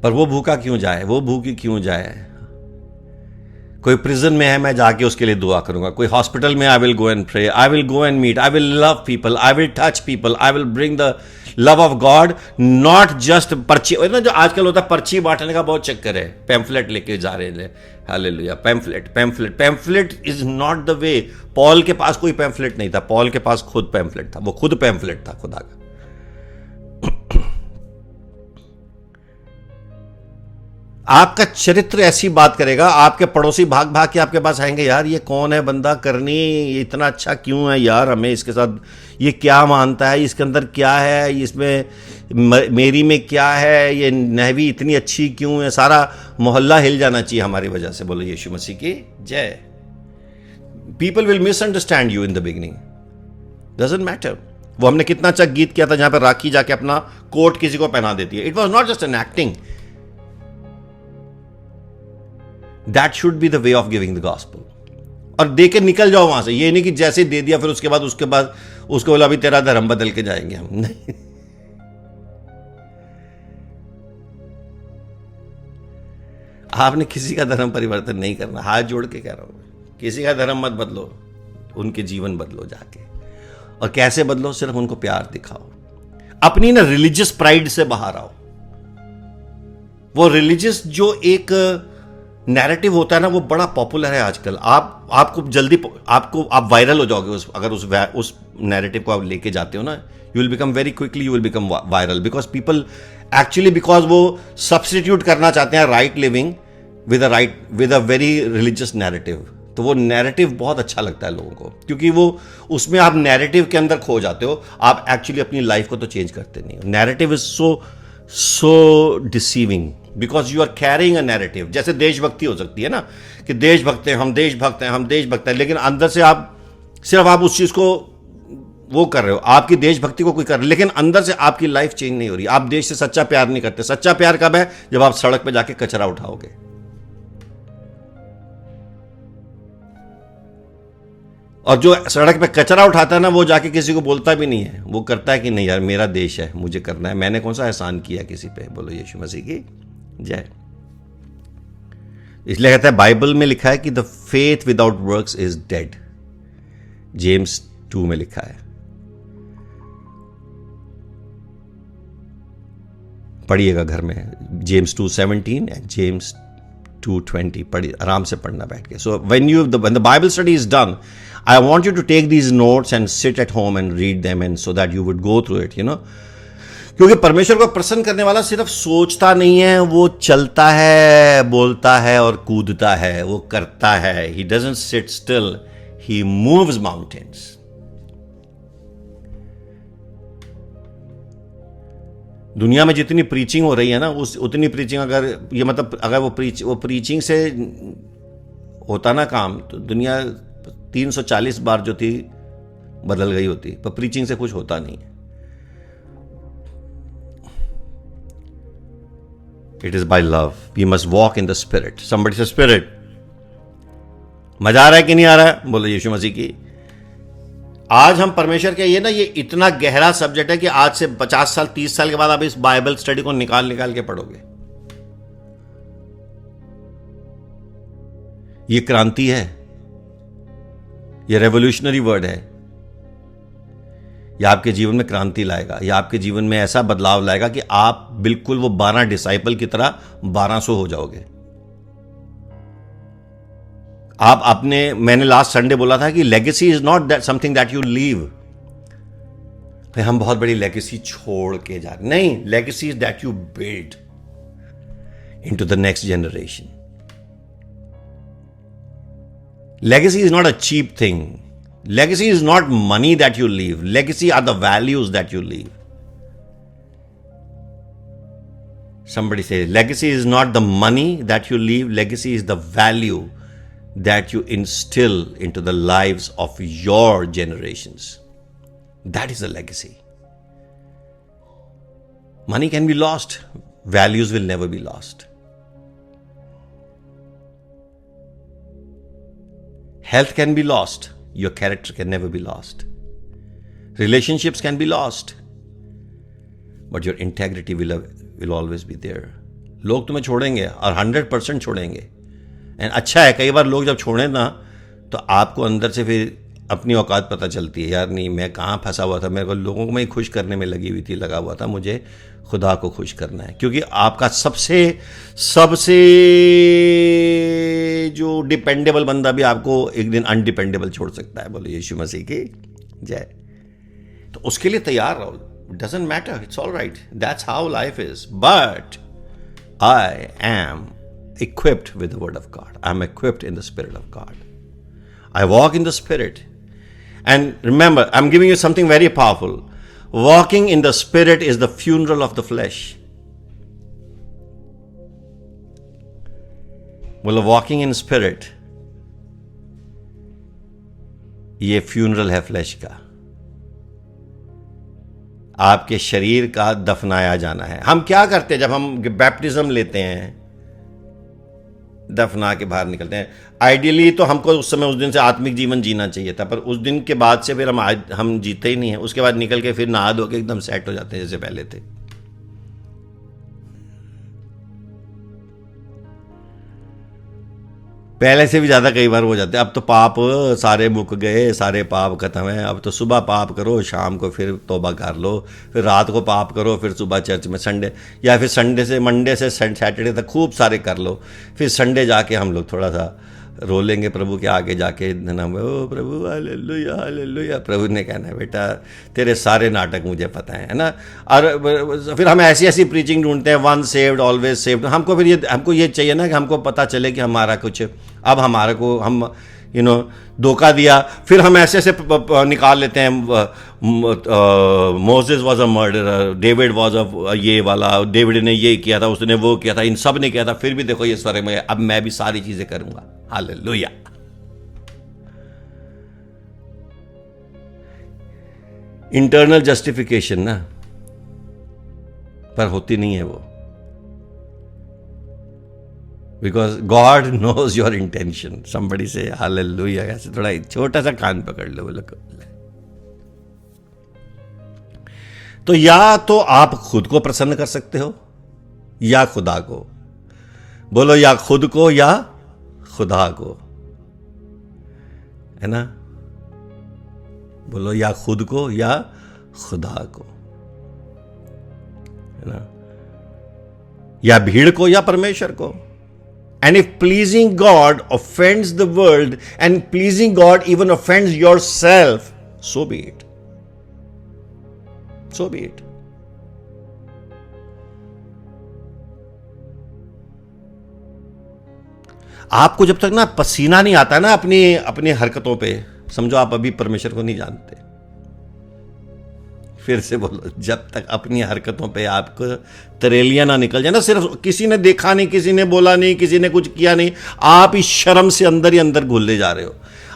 पर वो भूखा क्यों जाए, वो भूखी क्यों जाए? कोई प्रिजन में है, मैं जाके उसके लिए दुआ करूंगा। कोई हॉस्पिटल में, I will go and pray, I will go and meet, I will love people, I will touch people, I will bring the love of God, not just पर्ची ना, जो आजकल होता है पर्ची बांटने का बहुत चक्कर है, पैम्फलेट लेके जा रहे हैं, hallelujah, pamphlet is not the way. Paul के पास कोई पैम्फलेट नहीं था, पॉल के पास खुद पैम्फलेट था, वो खुद पैम्फलेट था खुदा का। आपका चरित्र ऐसी बात करेगा, आपके पड़ोसी भाग भाग के आपके पास आएंगे, यार ये कौन है बंदा, करनी ये इतना अच्छा क्यों है यार, हमें इसके साथ ये क्या मानता है, इसके अंदर क्या है, इसमें मेरी में क्या है, ये नहवी इतनी अच्छी क्यों है, सारा मोहल्ला हिल जाना चाहिए हमारी वजह से। बोलो यीशु मसीह की जय। People will misunderstand you in the beginning, doesn't matter. वो हमने कितना अच्छा गीत किया था जहां पर राखी जाके अपना कोट किसी को पहना देती है। It was not just an acting, that should be the way of giving the gospel. और दे के निकल जाओ वहां से, ये नहीं कि जैसे दे दिया फिर उसके बाद उसको बोला अभी तेरा धर्म बदल के जाएंगे हम, नहीं। आपने किसी का धर्म परिवर्तन नहीं करना, हाथ जोड़ के कह रहा हूं, किसी का धर्म मत बदलो, उनके जीवन बदलो जाके। और कैसे बदलो? सिर्फ उनको प्यार दिखाओ, अपनी ना रिलीजियस प्राइड से बाहर आओ। वो रिलीजियस जो एक नैरेटिव होता है ना, वो बड़ा पॉपुलर है आजकल। आपको जल्दी आप वायरल हो जाओगे अगर उस नैरेटिव को आप लेके जाते हो ना, you will become very quickly, you will become viral, because people actually, because वो सब्स्टिट्यूट करना चाहते हैं right living with a very religious narrative. तो वो नैरेटिव बहुत अच्छा लगता है लोगों को, क्योंकि वो उसमें आप नैरेटिव के अंदर खो जाते हो, आप एक्चुअली अपनी लाइफ को तो चेंज करते नहीं हो। Narrative is so deceiving because you are carrying a narrative. जैसे देशभक्ति हो सकती है ना, कि देशभक्त हैं, हम देशभक्त हैं, लेकिन अंदर से सिर्फ आप उस चीज को वो कर रहे हो, आपकी देशभक्ति को कोई कर रहे हो, लेकिन अंदर से आपकी लाइफ चेंज नहीं हो रही। आप देश से सच्चा प्यार नहीं करते। सच्चा प्यार कब है? जब आप सड़क पे जाके कचरा उठाओगे। और जो सड़क पे कचरा उठाता है ना, वो जाके किसी को बोलता भी नहीं है, वो करता है कि नहीं यार मेरा देश है, मुझे करना है, मैंने कौन सा एहसान किया किसी पे। बोलो यीशु मसीह की जय। इसलिए कहता है, बाइबल में लिखा है कि the faith without works is dead. James 2 में लिखा है, पढ़िएगा घर में, जेम्स 2:17 एंड जेम्स 2:20 पढ़िए, आराम से पढ़ना बैठ के। सो when the Bible study is done, I want you to take these notes and sit at home and read them, and so that you would go through it, you know. क्योंकि परमेश्वर को प्रसन्न करने वाला सिर्फ सोचता नहीं है, वो चलता है, बोलता है और कूदता है, वो करता है। He doesn't sit still, he moves mountains. दुनिया में जितनी प्रीचिंग हो रही है ना, उतनी प्रीचिंग अगर वो प्रीचिंग से होता ना काम, तो दुनिया 340 बार जो थी बदल गई होती, पर प्रीचिंग से कुछ होता नहीं है। It is by love, we must walk in the spirit. Somebody say spirit. मजा आ रहा है कि नहीं आ रहा है? बोलो यीशु मसीह की। आज हम परमेश्वर के ये इतना गहरा सब्जेक्ट है कि आज से 50 साल 30 साल के बाद आप इस बाइबल स्टडी को निकाल के पढ़ोगे। ये क्रांति है, ये रेवोल्यूशनरी वर्ड है। यह आपके जीवन में क्रांति लाएगा, यह आपके जीवन में ऐसा बदलाव लाएगा कि आप बिल्कुल वो 12 डिसाइपल की तरह 1200 हो जाओगे। मैंने लास्ट संडे बोला था कि legacy is not that something that you leave. हम बहुत बड़ी लेगेसी छोड़ के जा रहे, नहीं, legacy is that you build into the next generation. Legacy is not a cheap thing. Legacy is not money that you leave. Legacy are the values that you leave. Somebody say, legacy is not the money that you leave. Legacy is the value that you instill into the lives of your generations. That is a legacy. Money can be lost. Values will never be lost. Health can be lost. Your character can never be lost. Relationships can be lost. But your integrity will always be there. लोग तुम्हें छोड़ेंगे और 100% छोड़ेंगे. And अच्छा है, कई बार लोग जब छोड़ें ना, तो आपको अंदर से फिर अपनी औकात पता चलती है, यार नहीं मैं कहाँ फंसा हुआ था, मेरे को लोगों को मैं खुश करने में लगी हुई थी, लगा हुआ था, मुझे खुदा को खुश करना है। क्योंकि आपका सबसे जो डिपेंडेबल बंदा भी आपको एक दिन अनडिपेंडेबल छोड़ सकता है। बोलो यीशु मसीह की जय। तो उसके लिए तैयार रहो, doesn't matter, it's all right, that's how life is. But I am equipped with the word of God. I am equipped in the spirit of God. I walk in the spirit. And remember, I'm giving you something very powerful. Walking in the spirit is the funeral of the flesh. Well, walking in spirit, ये funeral है flash का, आपके शरीर का दफनाया जाना है। हम क्या करते हैं जब हम बैप्टिज्म लेते हैं, दफना के बाहर निकलते हैं। आइडियली तो हमको उस समय, उस दिन से आत्मिक जीवन जीना चाहिए था, पर उस दिन के बाद से फिर हम जीते ही नहीं हैं। उसके बाद निकल के फिर नहा धो के एकदम सेट हो जाते हैं जैसे पहले थे। पहले से भी ज़्यादा कई बार हो जाते हैं। अब तो पाप सारे मुक गए, सारे पाप खत्म हैं। अब तो सुबह पाप करो, शाम को फिर तौबा कर लो, फिर रात को पाप करो, फिर सुबह चर्च में संडे, या फिर मंडे से सैटरडे तक खूब सारे कर लो, फिर संडे जाके हम लोग थोड़ा सा रो लेंगे प्रभु के आगे जाके, नाम ओ प्रभु हालेलुया हालेलुया। प्रभु ने कहना है बेटा तेरे सारे नाटक मुझे पता है ना। और फिर हम ऐसी ऐसी प्रीचिंग ढूंढते हैं, वन सेव्ड ऑलवेज सेव्ड। हमको ये चाहिए ना कि हमको पता चले कि हमारा कुछ, अब हमारे को हम धोखा दिया, फिर हम ऐसे ऐसे निकाल लेते हैं। Moses was a murderer, David was a ये वाला, डेविड ने ये किया था, उसने वो किया था, इन सब ने किया था, फिर भी देखो ये स्वर्ग में, अब मैं भी सारी चीजें करूंगा। हालेलुया। इंटरनल जस्टिफिकेशन ना, पर होती नहीं है वो, because God knows your intention. Somebody say hallelujah. ऐसे थोड़ा छोटा सा कान पकड़ लो, बोलो। तो या तो आप खुद को प्रसन्न कर सकते हो या खुदा को। बोलो या खुद को या खुदा को, है ना। बोलो या खुद को या खुदा को, है ना। या भीड़ को या परमेश्वर को। And if pleasing God offends the world and pleasing God even offends yourself, so be it. So be it. आपको जब तक ना पसीना नहीं आता ना अपनी हरकतों पे, समझो आप अभी परमेश्वर को नहीं जानते। फिर से बोलो, जब तक अपनी हरकतों पे आपको तरेलियां ना निकल जाए ना, सिर्फ किसी ने देखा नहीं, किसी ने बोला नहीं, किसी ने कुछ किया नहीं, आप इस शर्म से अंदर ही अंदर घुलते जा रहे हो।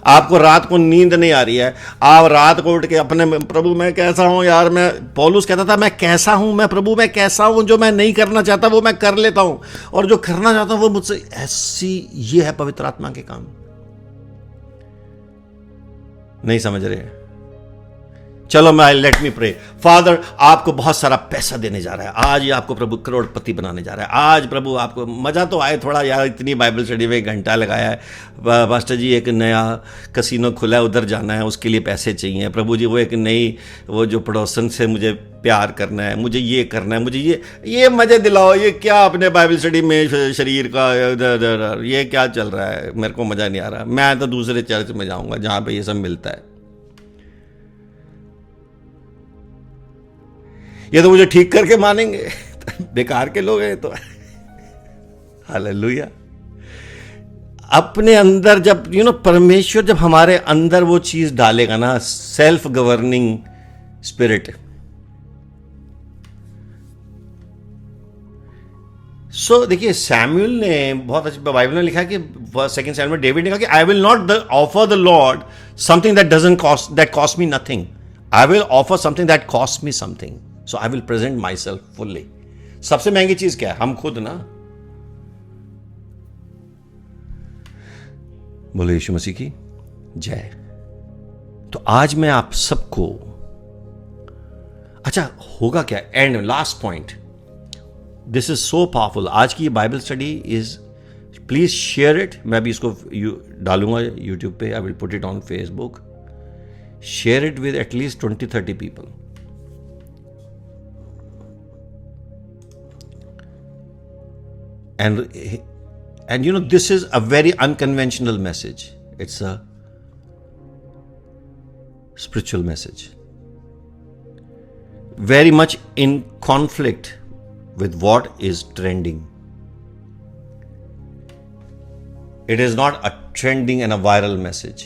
आपको रात को नींद नहीं आ रही है, आप रात को उठ के अपने प्रभु मैं कैसा हूं यार, मैं पौलुस कहता था मैं कैसा हूं, मैं प्रभु मैं कैसा हूं, जो मैं नहीं करना चाहता वो मैं कर लेता हूं, और जो करना चाहता हूं वो मुझसे, ऐसी ये है पवित्र आत्मा के काम। नहीं समझ रहे? चलो लेट मी प्रे। फादर आपको बहुत सारा पैसा देने जा रहा है आज, ही आपको प्रभु करोड़पति बनाने जा रहा है आज। प्रभु आपको मज़ा तो आए थोड़ा यार, इतनी बाइबल स्टडी में 1 घंटा लगाया है। पास्टर जी एक नया कसिनो खुला है, उधर जाना है, उसके लिए पैसे चाहिए। प्रभु जी वो एक नई, वो जो पड़ोसन से मुझे प्यार करना है, मुझे ये करना है, मुझे ये मज़े दिलाओ। ये क्या अपने बाइबल स्टडी में शरीर का ये क्या चल रहा है, मेरे को मज़ा नहीं आ रहा। मैं तो दूसरे चर्च में जाऊँगा जहाँ पर ये सब मिलता है। ये तो मुझे ठीक करके मानेंगे, बेकार के लोग हैं तो। हालेलुया। अपने अंदर जब परमेश्वर जब हमारे अंदर वो चीज डालेगा ना, सेल्फ गवर्निंग स्पिरिट। सो देखिए सैमुअल ने बहुत अच्छी बाइबल में लिखा है कि 2 सैमुअल में डेविड ने कहा कि I will not offer the Lord something that cost me nothing, I will offer something that cost me something, so I will present my self fully. सबसे महंगी चीज क्या है? हम खुद ना। बोलो यीशु मसीह की जय। तो आज मैं आप सबको, अच्छा होगा क्या and last point, this is so powerful. आज की Bible study is, please share it. मैं भी इसको डालूंगा यूट्यूब पे, I will put it on Facebook, share it with at least 20-30 people. And this is a very unconventional message. It's a spiritual message, very much in conflict with what is trending. It is not a trending and a viral message,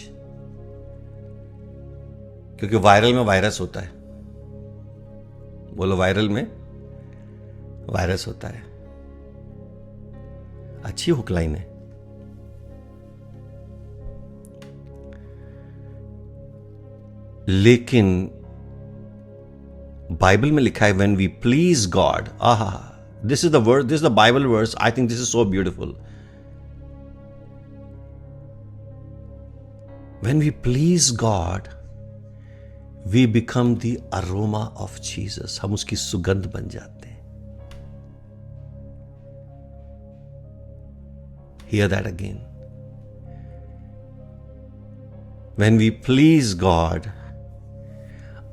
क्योंकि viral में virus होता है. बोलो, viral में virus होता है. अच्छी hook line है. लेकिन बाइबल में लिखा है when we please God. This is the word, this is the Bible verse. I think this is so beautiful. When we please God we become the aroma of Jesus. हम उसकी सुगंध बन जाते हैं. Hear that again. When we please God,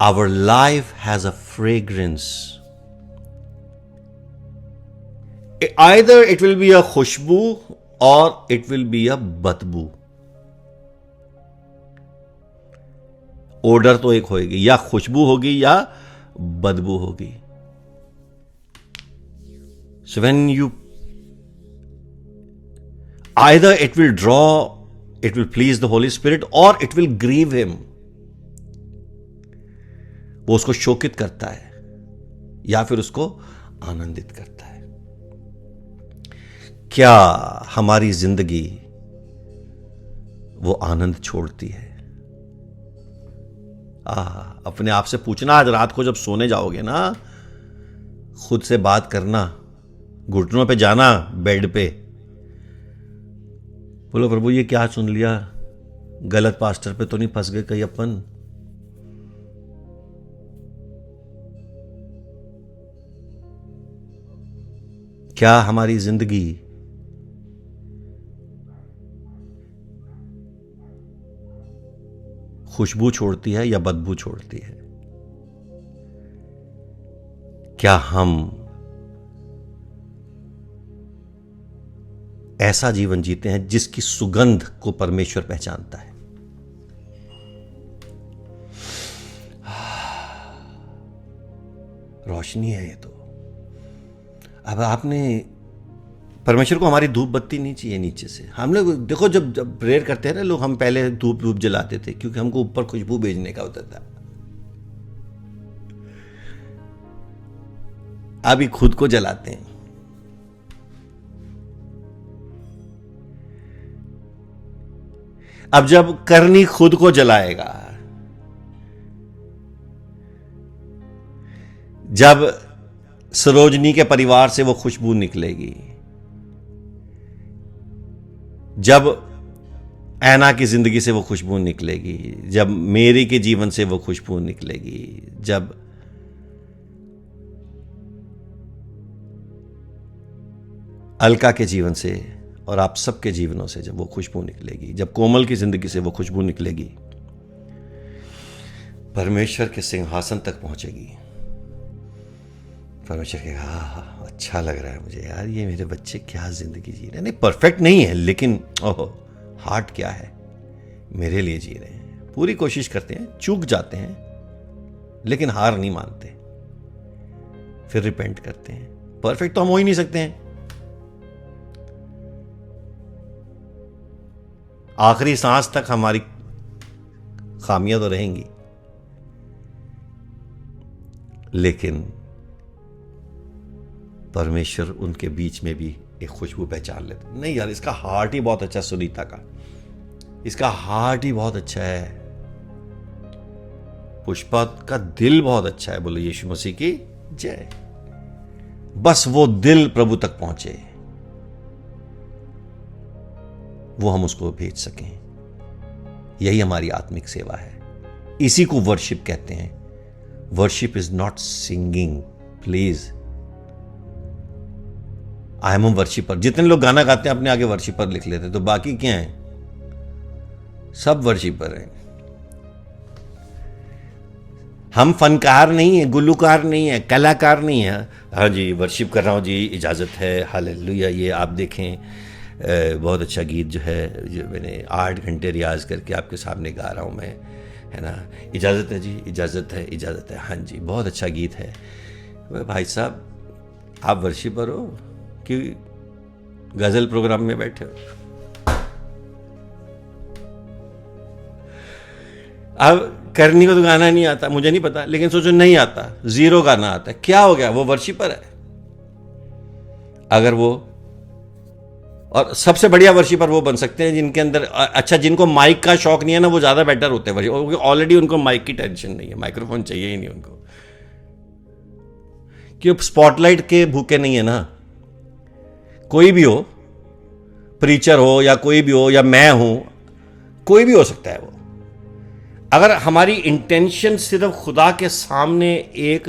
our life has a fragrance. Either it will be a khushbu or it will be a badbu. Odor तो एक होगी, या खुशबू होगी या बदबू होगी. So when you either it will please the Holy Spirit or it will grieve him. वो उसको शोकित करता है या फिर उसको आनंदित करता है. क्या हमारी जिंदगी वो आनंद छोड़ती है? अपने आप से पूछना, आज रात को जब सोने जाओगे ना, खुद से बात करना, घुटनों पे जाना बेड पे, बोलो प्रभु ये क्या सुन लिया, गलत पास्टर पे तो नहीं फंस गए कहीं अपन? क्या हमारी जिंदगी खुशबू छोड़ती है या बदबू छोड़ती है? क्या हम ऐसा जीवन जीते हैं जिसकी सुगंध को परमेश्वर पहचानता है? रोशनी है ये तो. अब आपने, परमेश्वर को हमारी धूप बत्ती नहीं चाहिए नीचे से. हम लोग देखो, जब प्रेयर करते हैं ना लोग, हम पहले धूप जलाते थे क्योंकि हमको ऊपर खुशबू भेजने का होता था. अभी खुद को जलाते हैं. अब जब करनी खुद को जलाएगा, जब सरोजनी के परिवार से वो खुशबू निकलेगी, जब ऐना की जिंदगी से वो खुशबू निकलेगी, जब मेरी के जीवन से वो खुशबू निकलेगी, जब अलका के जीवन से और आप सबके जीवनों से जब वो खुशबू निकलेगी, जब कोमल की जिंदगी से वो खुशबू निकलेगी, परमेश्वर के सिंहासन तक पहुंचेगी. परमेश्वर कहेगा, अच्छा लग रहा है मुझे यार, ये मेरे बच्चे क्या जिंदगी जी रहे हैं. नहीं, परफेक्ट नहीं है, लेकिन ओहो, हार्ट क्या है, मेरे लिए जी रहे हैं. पूरी कोशिश करते हैं, चूक जाते हैं, लेकिन हार नहीं मानते, फिर रिपेंट करते हैं. परफेक्ट तो हम हो ही नहीं सकते हैं. आखिरी सांस तक हमारी खामियां तो रहेंगी, लेकिन परमेश्वर उनके बीच में भी एक खुशबू पहचान लेते. नहीं यार, इसका हार्ट ही बहुत अच्छा, सुनीता का, इसका हार्ट ही बहुत अच्छा है, पुष्पा का दिल बहुत अच्छा है. बोलो यीशु मसीह की जय. बस वो दिल प्रभु तक पहुंचे, वो हम उसको भेज सकें. यही हमारी आत्मिक सेवा है. इसी को वर्शिप कहते हैं. Worship is not singing, please. I am a worshipper. जितने लोग गाना गाते हैं अपने आगे वर्शिपर लिख लेते, तो बाकी क्या है? सब वर्शिपर हैं. हम फनकार नहीं है, गुलूकार नहीं है, कलाकार नहीं है। हाँ जी, वर्शिप कर रहा हूँ जी, इजाज़त है। हालेलुया। ये आप देखें, बहुत अच्छा गीत जो है, जो मैंने 8 घंटे रियाज करके आपके सामने गा रहा हूँ मैं, है ना। इजाज़त है जी, इजाज़त है, इजाज़त है। हाँ जी, बहुत अच्छा गीत है। भाई साहब, आप वर्शिपर हो कि गज़ल प्रोग्राम में बैठे हो? अब करनी को तो गाना नहीं आता, मुझे नहीं पता, लेकिन सोचो नहीं आता, 0 गाना आता है, क्या हो गया? वो वर्शिपर है। अगर वो, और सबसे बढ़िया वर्शिपर वो बन सकते हैं जिनके अंदर, अच्छा, जिनको माइक का शौक नहीं है ना, वो ज़्यादा बेटर होते हैं वर्शिपर, क्योंकि ऑलरेडी उनको माइक की टेंशन नहीं है, माइक्रोफोन चाहिए ही नहीं उनको, क्यों? स्पॉटलाइट के भूखे नहीं है ना। कोई भी हो, प्रीचर हो या कोई भी हो, या मैं हूं, कोई भी हो सकता है वो। अगर हमारी इंटेंशन सिर्फ खुदा के सामने एक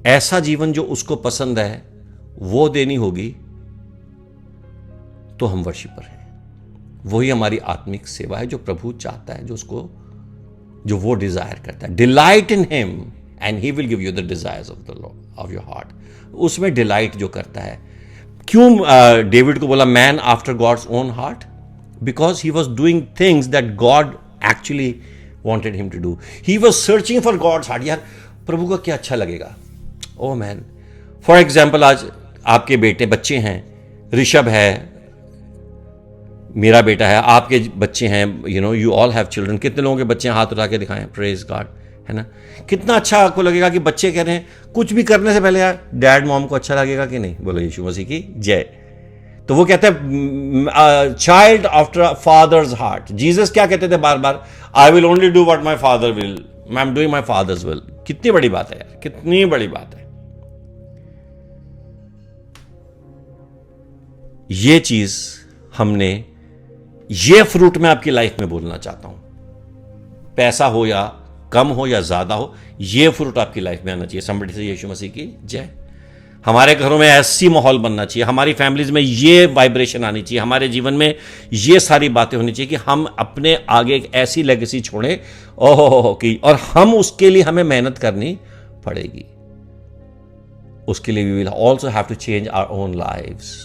ऐसा जीवन जो उसको पसंद है वो देनी होगी, तो हम वर्शिपर हैं। वही हमारी आत्मिक सेवा है जो प्रभु चाहता है, जो वो डिजायर करता है। Delight in him and he will give you the desires of your heart. उसमें डिलाइट जो करता है। क्यों डेविड को बोला man after God's own heart? Because he was doing things that God actually wanted him to do. He was searching for God's heart. यार, प्रभु का क्या अच्छा लगेगा? Oh man. For example, आज आपके बच्चे हैं, ऋषभ है, मेरा बेटा है, आपके बच्चे हैं, you all have children. कितने लोगों के बच्चे हैं? हाथ उठा के दिखाएं, praise God, है ना। कितना अच्छा आपको लगेगा कि बच्चे कह रहे हैं, कुछ भी करने से पहले यार डैड मॉम को अच्छा लगेगा कि नहीं? बोलो यीशु मसीह की जय। तो वो कहते हैं child after father's heart. Jesus क्या कहते थे बार बार? I will only do what my father will, I am doing my father's will. कितनी बड़ी बात है यार, कितनी बड़ी बात है। ये चीज हमने, ये फ्रूट मैं आपकी लाइफ में बोलना चाहता हूं। पैसा हो या कम हो या ज्यादा हो, ये फ्रूट आपकी लाइफ में आना चाहिए। समबडी से यीशु मसीह की जय। हमारे घरों में ऐसी माहौल बनना चाहिए, हमारी फैमिलीज में ये वाइब्रेशन आनी चाहिए, हमारे जीवन में ये सारी बातें होनी चाहिए कि हम अपने आगे एक ऐसी लेगेसी छोड़ें ओहो की, और हम उसके लिए हमें मेहनत करनी पड़ेगी। उसके लिए we will also have to change our own lives.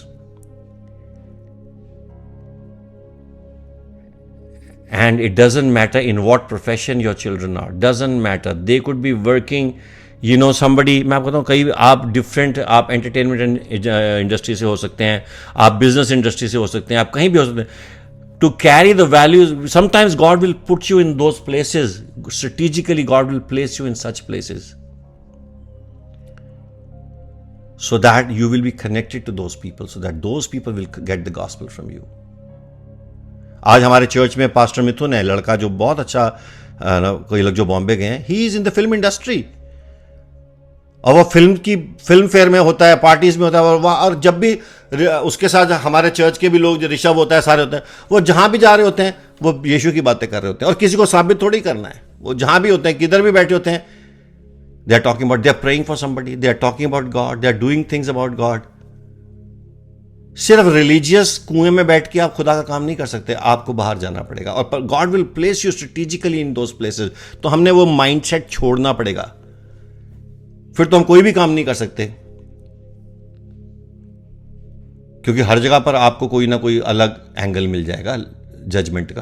And it doesn't matter in what profession your children are, doesn't matter. They could be working, somebody, मैं आपको बताऊँ, कई आप डिफरेंट, आप एंटरटेनमेंट इंडस्ट्री से हो सकते हैं, आप बिजनेस इंडस्ट्री से हो सकते हैं, आप कहीं भी हो सकते हैं। To carry the values, sometimes God will put you in those places, strategically God will place you in such places so that you will be connected to those people, so that those people will get the gospel from you. आज हमारे church में pastor मिथुन है, लड़का जो बहुत अच्छा, कोई लोग जो बॉम्बे गए हैं, he is in the film industry, और वो फिल्म फेयर में होता है, पार्टीज में होता है, और जब भी उसके साथ हमारे चर्च के भी लोग, जो ऋषभ होता है, सारे होते हैं, वो जहां भी जा रहे होते हैं वो यीशु की बातें कर रहे होते हैं, और किसी को साबित थोड़ी करना है। वो जहां भी होते हैं, किधर भी बैठे होते हैं, they are talking about, they are praying for somebody, they are talking about God, they are doing things about God. सिर्फ रिलीजियस कुएं में बैठ के आप खुदा का काम नहीं कर सकते, आपको बाहर जाना पड़ेगा, और God will place you strategically in those places. तो हमने वो माइंडसेट छोड़ना पड़ेगा, फिर तो हम कोई भी काम नहीं कर सकते, क्योंकि हर जगह पर आपको कोई ना कोई अलग एंगल मिल जाएगा जजमेंट का।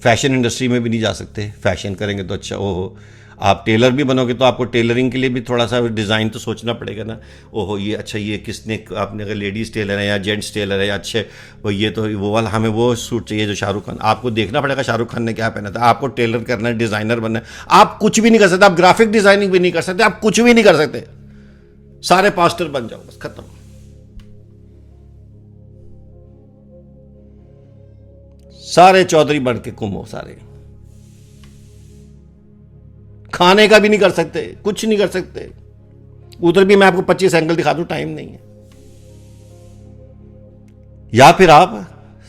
फैशन इंडस्ट्री में भी नहीं जा सकते, फैशन करेंगे तो अच्छा, ओहो, आप टेलर भी बनोगे तो आपको टेलरिंग के लिए भी थोड़ा सा डिज़ाइन तो सोचना पड़ेगा ना। ओहो, ये अच्छा, ये किसने, आपने अगर लेडीज़ टेलर है या जेंट्स टेलर है या अच्छे, वो ये तो वो वाला, हमें वो सूट चाहिए जो शाहरुख खान, आपको देखना पड़ेगा शाहरुख खान ने क्या पहना था। आपको टेलर करना है, डिज़ाइनर बनना है, आप कुछ भी नहीं कर सकते, आप ग्राफिक डिज़ाइनिंग भी नहीं कर सकते, आप कुछ भी नहीं कर सकते। सारे पास्टर बन जाओ, बस खत्म। सारे चौधरी बन के घूमो, सारे खाने का भी नहीं कर सकते, कुछ नहीं कर सकते। उधर भी मैं आपको 25 एंगल दिखा दूं, टाइम नहीं है। या फिर आप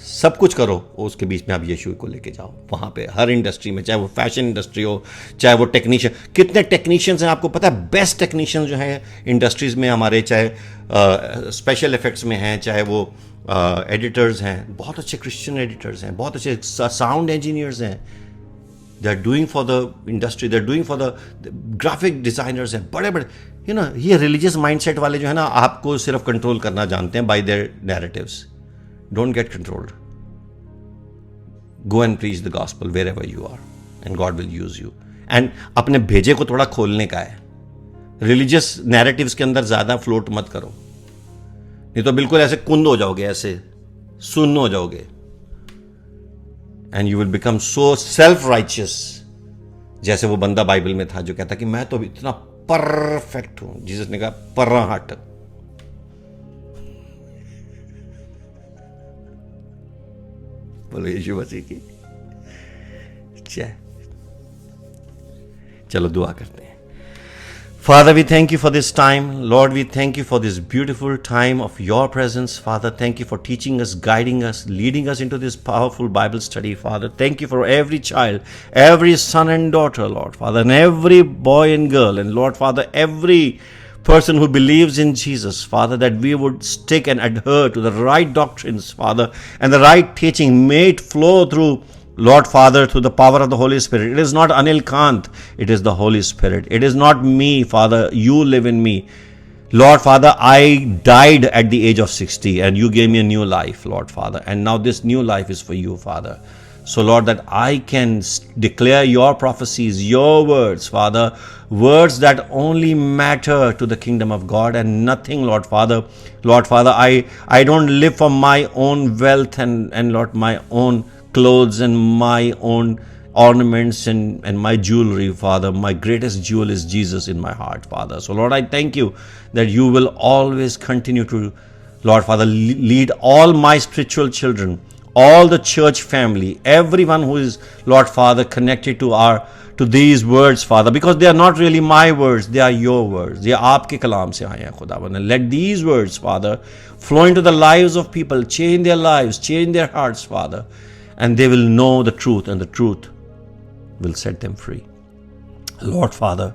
सब कुछ करो, उसके बीच में आप यीशु को लेके जाओ, वहां पे हर इंडस्ट्री में, चाहे वो फैशन इंडस्ट्री हो, चाहे वो टेक्नीशियन, कितने टेक्नीशियंस हैं आपको पता है? बेस्ट टेक्नीशियंस जो हैं इंडस्ट्रीज में हमारे, चाहे स्पेशल इफेक्ट्स में हैं, चाहे वो एडिटर्स हैं, बहुत अच्छे क्रिश्चियन एडिटर्स हैं, बहुत अच्छे साउंड इंजीनियर्स हैं, they are doing for the industry, they are doing for the graphic designers हैं, बड़े बड़े, यू नो, ये रिलीजियस माइंडसेट वाले जो है ना, आपको सिर्फ कंट्रोल करना जानते हैं by their narratives. Don't get controlled. Go and preach the gospel wherever you are and God will use you. And अपने भेजे को थोड़ा खोलने का है. रिलीजियस नैरेटिव्स के अंदर ज्यादा फ्लोट मत करो, नहीं तो बिल्कुल ऐसे कुंद हो जाओगे, ऐसे सुन्न हो जाओगे. And you will become so self righteous, जैसे वो बंदा बाइबल में था जो कहता कि मैं तो इतना परफेक्ट हूं. जीसस ने कहा पर्रा हट. बोलो यीशु मसीह की जय. चलो दुआ करते हैं. Father, we thank you for this time. Lord, we thank you for this beautiful time of your presence. Father, thank you for teaching us, guiding us, leading us into this powerful Bible study. Father, thank you for every child, every son and daughter, Lord, Father, and every boy and girl. And Lord, Father, every person who believes in Jesus, Father, that we would stick and adhere to the right doctrines, Father, and the right teaching. May it flow through, Lord Father, through the power of the Holy Spirit. It is not Anil Kant, it is the Holy Spirit. It is not me, Father, you live in me. Lord Father, I died at the age of 60 and you gave me a new life, Lord Father. And now this new life is for you, Father. So Lord, that I can declare your prophecies, your words, Father, words that only matter to the kingdom of God and nothing, Lord Father. Lord Father, I don't live for my own wealth and Lord, my own clothes and my own ornaments and my jewelry, Father. My greatest jewel is Jesus in my heart, Father. So Lord, I thank you that you will always continue to, Lord Father, lead all my spiritual children, all the church family, everyone who is, Lord Father, connected to these words, Father, because they are not really my words, they are your words. ये आपके कलाम से आए हैं खुदावंद. Let these words, Father, flow into the lives of people, change their lives, change their hearts, Father. And they will know the truth, and the truth will set them free. Lord Father,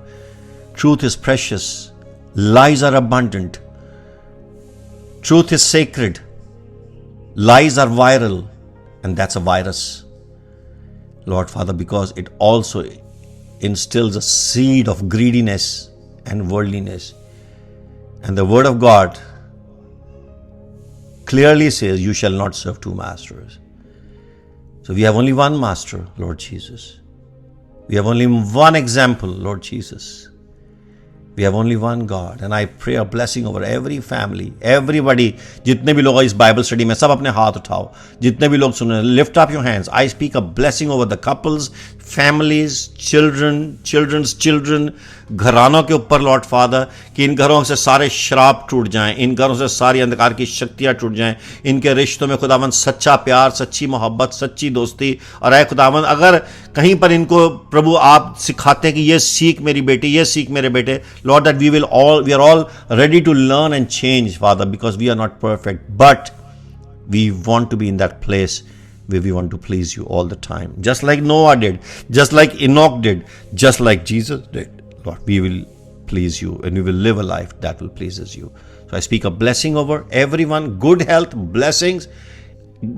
truth is precious. Lies are abundant. Truth is sacred. Lies are viral, and that's a virus. Lord Father, because it also instills a seed of greediness and worldliness. And the Word of God clearly says, you shall not serve two masters. So we have only one master, Lord Jesus. We have only one example, Lord Jesus. We have only one God. And I pray a blessing over every family, everybody. जितने भी लोग इस Bible study में, सब अपने हाथ उठाओ. जितने भी लोग सुन रहे हैं, lift up your hands. I speak a blessing over the couples, families, children's children, घरानों के ऊपर, लॉर्ड फादर, कि इन घरों से सारे श्राप टूट जाएं, इन घरों से सारी अंधकार की शक्तियां टूट जाएं, इनके रिश्तों में खुदावंद सच्चा प्यार, सच्ची मोहब्बत, सच्ची दोस्ती. और ऐ खुदावंद, अगर कहीं पर इनको प्रभु आप सिखाते हैं कि ये सीख मेरी बेटी, ये सीख मेरे बेटे, Lord, that we are all ready to learn and change, father, because we are not perfect, but we want to be in that place where we want to please you all the time, just like Noah did, just like Enoch did, just like Jesus did. Lord, we will please you and we will live a life that will pleases you. So I speak a blessing over everyone, good health, blessings,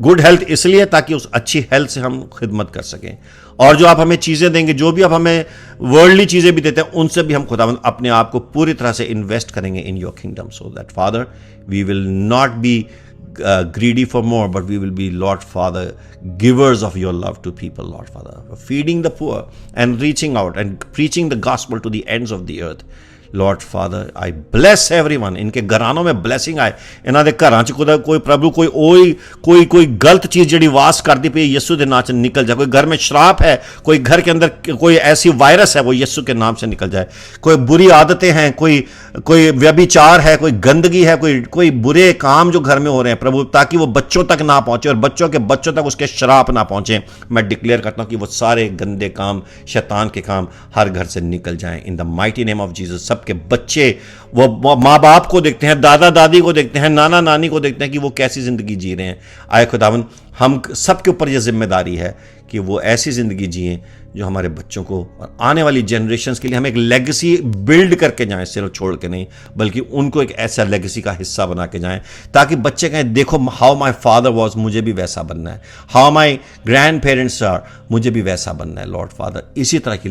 good health इसलिए ताकि उस अच्छी health से हम खिदमत कर सकें, और जो आप हमें चीज़ें देंगे, जो भी आप हमें वर्ल्डली चीज़ें भी देते हैं, उनसे भी हम खुदावंद अपने आप को पूरी तरह से इन्वेस्ट करेंगे in your kingdom, so that father we will not be greedy for more, but we will be, Lord Father, givers of your love to people, Lord Father, feeding the poor and reaching out and preaching the gospel to the ends of the earth. Lord Father, I bless everyone. इनके घरानों में blessing आए, इन्हां दे घरां च कोई प्रभु कोई गलत चीज़ जिहड़ी वास करदी पई यीशु दे नाम से निकल जाए. कोई घर में श्राप है, कोई घर के अंदर कोई ऐसी वायरस है, वो यीशु के नाम से निकल जाए. कोई बुरी आदतें हैं, कोई व्यभिचार है, कोई गंदगी है, कोई बुरे काम जो घर में हो रहे हैं प्रभु, ताकि वो बच्चों तक ना पहुंचे और बच्चों के बच्चों तक उसके श्राप ना पहुंचे. मैं डिक्लेयर करता हूं कि वो सारे गंदे काम, शैतान के काम हर घर से निकल जाएं in the mighty name of Jesus. सबके बच्चे वो माँ बाप को देखते हैं, दादा दादी को देखते हैं, नाना नानी को देखते हैं कि वो कैसी जिंदगी जी रहे हैं. आए खुदावन, हम सबके ऊपर यह जिम्मेदारी है कि वो ऐसी जिंदगी जिएं जो हमारे बच्चों को और आने वाली जनरेशन्स के लिए हम एक लेगेसी बिल्ड करके जाएं, सिर्फ छोड़ के नहीं, बल्कि उनको एक ऐसा लेगेसी का हिस्सा बना के जाएं ताकि बच्चे कहें देखो हाउ माई फादर वॉज, मुझे भी वैसा बनना है, how my grand parents are, मुझे भी वैसा बनना है लॉर्ड फादर। इसी तरह की